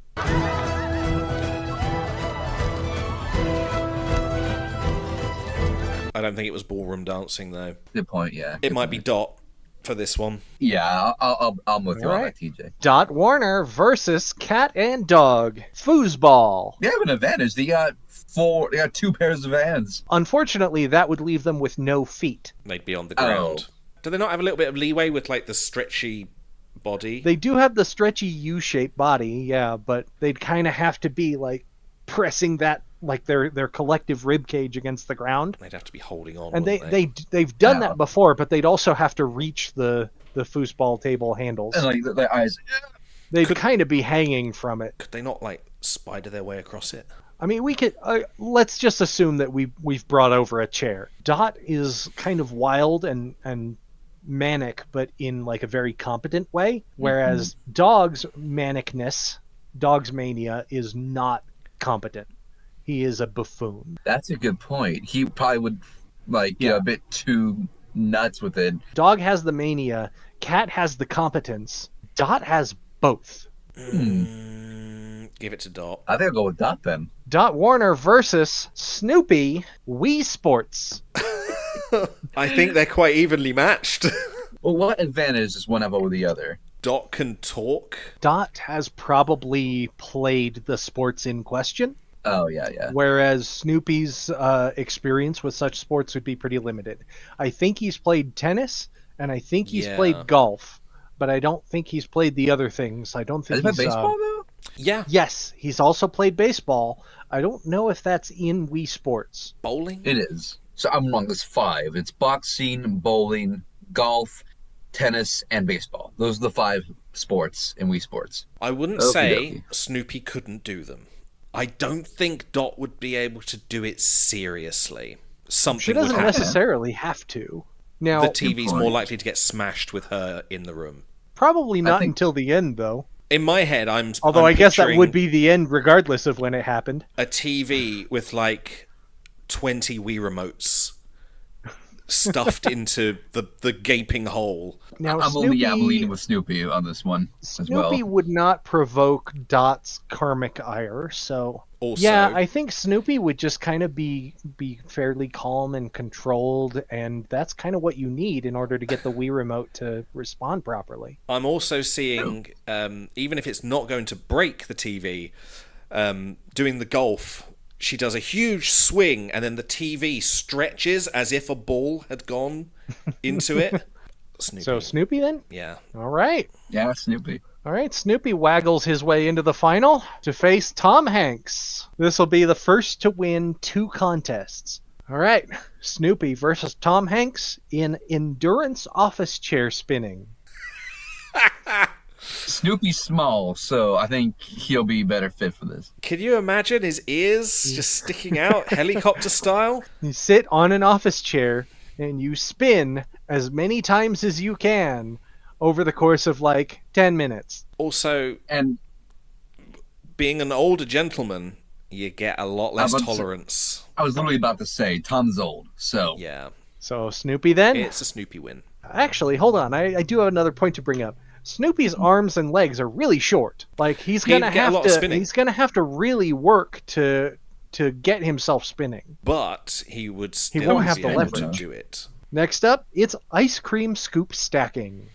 I don't think it was ballroom dancing though.
Good point. Yeah,
it might be Dot. for this one.
Yeah, I'm with you on
Alright.
that, TJ.
Dot Warner versus Cat and Dog. Foosball.
They have an advantage. They got 2 pairs of hands.
Unfortunately, that would leave them with no feet.
They'd be on the ground. Do they not have a little bit of leeway with like the stretchy body?
They do have the stretchy U-shaped body, yeah, but they'd kind of have to be like pressing that like their collective rib cage against the ground.
They'd have to be holding on.
And
wouldn't
they've done that before, but they'd also have to reach the foosball table handles.
And like their eyes.
They'd kind of be hanging from it.
Could they not like spider their way across it?
I mean, we could. Let's just assume that we've brought over a chair. Dot is kind of wild and manic, but in like a very competent way. Whereas Dog's manicness, Dog's mania, is not competent. He is a buffoon.
That's a good point. He probably would get a bit too nuts with it.
Dog has the mania. Cat has the competence. Dot has both.
Give it to Dot.
I think I'll go with Dot then.
Dot Warner versus Snoopy. Wii Sports.
I think they're quite evenly matched.
Well, what advantage does one have over the other?
Dot can talk.
Dot has probably played the sports in question.
Oh, yeah.
Whereas Snoopy's experience with such sports would be pretty limited. I think he's played tennis, and I think he's played golf, but I don't think he's played the other things. I don't think
he's baseball, though?
Yeah.
Yes, he's also played baseball. I don't know if that's in Wii Sports.
Bowling?
It is. So I'm wrong. There's 5. It's boxing, bowling, golf, tennis, and baseball. Those are the 5 sports in Wii Sports.
I wouldn't say Snoopy couldn't do them. I don't think Dot would be able to do it seriously.
She doesn't necessarily have to. Now,
the TV's more likely to get smashed with her in the room.
Probably not until the end, though.
In my head,
Although I guess that would be the end regardless of when it happened.
A TV with like 20 Wii remotes stuffed into the gaping hole.
Now,
I'm leaning with Snoopy on this one as well.
Snoopy would not provoke Dot's karmic ire, so
also,
yeah, I think Snoopy would just kind of be fairly calm and controlled, and that's kind of what you need in order to get the Wii remote to respond properly.
I'm also seeing, even if it's not going to break the TV, doing the golf, she does a huge swing, and then the TV stretches as if a ball had gone into it. Snoopy.
So Snoopy then?
Yeah.
All right.
Yeah, Snoopy.
All right, Snoopy waggles his way into the final to face Tom Hanks. This will be the first to win 2 contests. All right, Snoopy versus Tom Hanks in endurance office chair spinning.
Snoopy's small, so I think he'll be better fit for this.
Can you imagine his ears just sticking out helicopter style?
You sit on an office chair and you spin as many times as you can over the course of like 10 minutes.
Also,
and
being an older gentleman, you get a lot less tolerance.
I was literally about to say, Tom's old, so...
Yeah.
So Snoopy then?
It's a Snoopy win.
Actually, hold on. I do have another point to bring up. Snoopy's arms and legs are really short. Like he's gonna have to really work to get himself spinning.
But he would still
won't have
be
the
able
leverage.
to do it.
Next up, it's ice cream scoop stacking.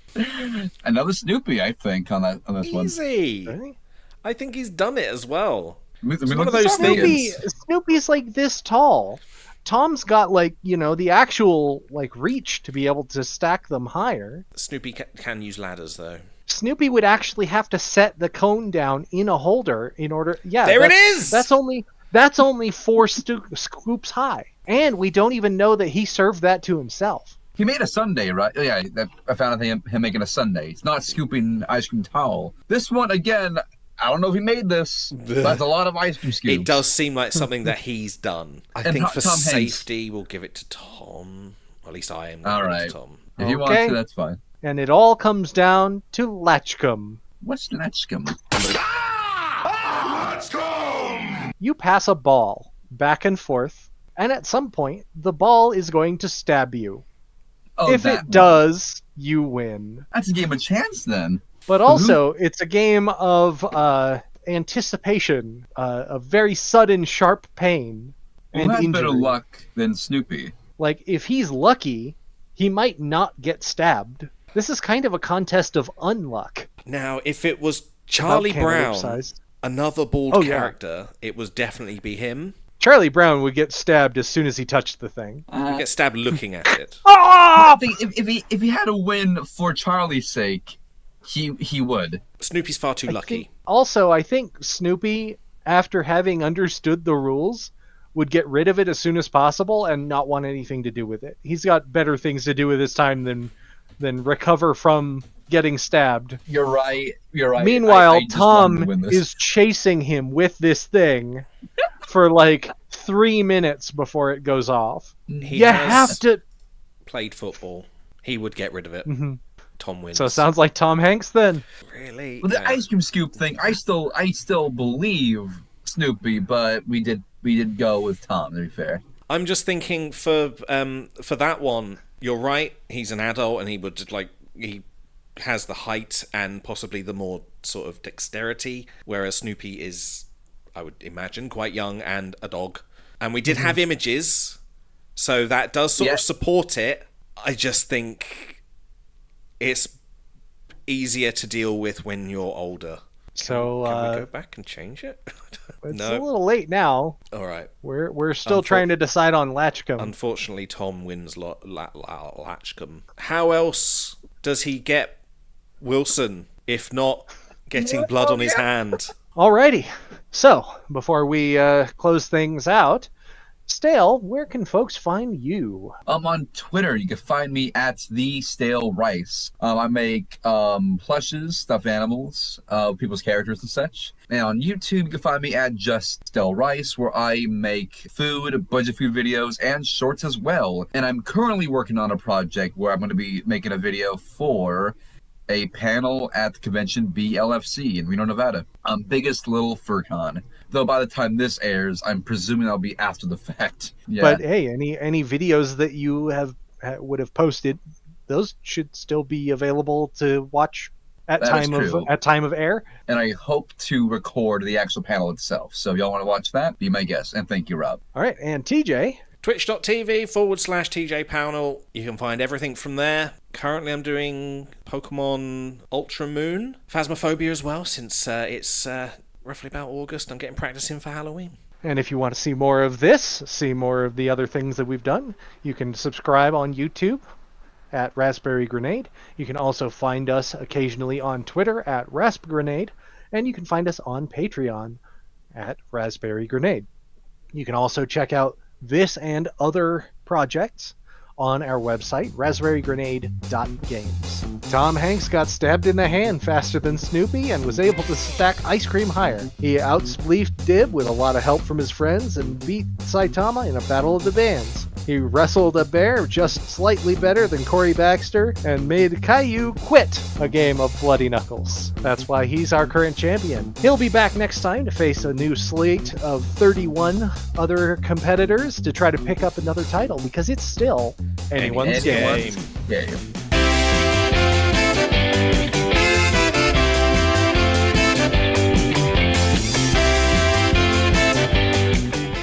Another Snoopy, I think, on this one.
Easy. I think he's done it as well.
It's
one of those things.
Snoopy's like this tall. Tom's got the actual reach to be able to stack them higher.
Snoopy can use ladders though.
Snoopy would actually have to set the cone down in a holder in order. Yeah,
there it is.
That's only 4 scoops high, and we don't even know that he served that to himself.
He made a sundae, right? Yeah, I found him making a sundae. It's not scooping ice cream towel. This one again. I don't know if he made this, but that's a lot of ice cream scoops.
It does seem like something that he's done. I think for Tom safety, Hanks. We'll give it to Tom. Or at least I am going to give it to Tom.
If you want to, that's fine.
And it all comes down to Latchcomb.
What's Latchcomb?
Latchcomb!
You pass a ball back and forth, and at some point, the ball is going to stab you.
Oh,
if it does, you win.
That's a game of chance then.
But also, it's a game of anticipation, of very sudden, sharp pain and
that's
injury.
Better luck than Snoopy.
Like, if he's lucky, he might not get stabbed. This is kind of a contest of unluck.
Now, if it was Charlie Brown,
cantaloupe-sized.
another bald character, it would definitely be him.
Charlie Brown would get stabbed as soon as he touched the thing.
He'd get stabbed looking at it.
Ah!
If he had to win for Charlie's sake, he would.
Snoopy's far too lucky.
I think Snoopy, after having understood the rules, would get rid of it as soon as possible and not want anything to do with it. He's got better things to do with his time than recover from getting stabbed.
You're right.
Meanwhile,
I just wanted to win
Tom
this.
is chasing him with this thing for like 3 minutes before it goes off.
He
you
has
have to
played football. He would get rid of it.
Mhm.
Tom wins.
So it sounds like Tom Hanks then.
Really?
With the ice cream scoop thing, I still believe Snoopy, but we did go with Tom, to be fair.
I'm just thinking for that one, you're right. He's an adult, and he has the height and possibly the more sort of dexterity, whereas Snoopy is, I would imagine, quite young and a dog. And we did have images, so that does sort of support it. I just think it's easier to deal with when you're older.
So
Can we go back and change it?
It's
No.
a little late now.
All right.
We're still trying to decide on Latchcombe.
Unfortunately, Tom wins Latchcombe. How else does he get Wilson if not getting blood on his hand?
Alrighty. So, before we close things out, Stale, where can folks find you?
On Twitter, you can find me at the Stale Rice. I make plushes, stuffed animals, people's characters and such. And on YouTube, you can find me at Just Stale Rice, where I make food, a bunch of food videos, and shorts as well. And I'm currently working on a project where I'm going to be making a video for a panel at the convention BLFC in Reno, Nevada. Biggest Little FurCon. Though by the time this airs, I'm presuming that'll be after the fact. Yeah.
But hey, any videos that you would have posted, those should still be available to watch at time of air.
And I hope to record the actual panel itself. So if y'all want to watch that, be my guest. And thank you, Rob.
All right, and TJ.
Twitch.tv/TJ Pownell. You can find everything from there. Currently, I'm doing Pokemon Ultra Moon, Phasmophobia as well, since it's roughly about August. I'm getting practicing for Halloween.
And if you want to see more of this, see more of the other things that we've done, you can subscribe on YouTube at Raspberry Grenade. You can also find us occasionally on Twitter at RaspGrenade, and you can find us on Patreon at Raspberry Grenade. You can also check out this and other projects on our website, raspberrygrenade.games. Tom Hanks got stabbed in the hand faster than Snoopy and was able to stack ice cream higher. He outspleefed Dib with a lot of help from his friends and beat Saitama in a battle of the bands. He wrestled a bear just slightly better than Corey Baxter and made Caillou quit a game of Bloody Knuckles. That's why he's our current champion. He'll be back next time to face a new slate of 31 other competitors to try to pick up another title, because it's still anyone's game.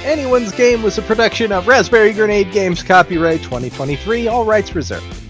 Anyone's Game was a production of Raspberry Grenade Games, copyright 2023, all rights reserved.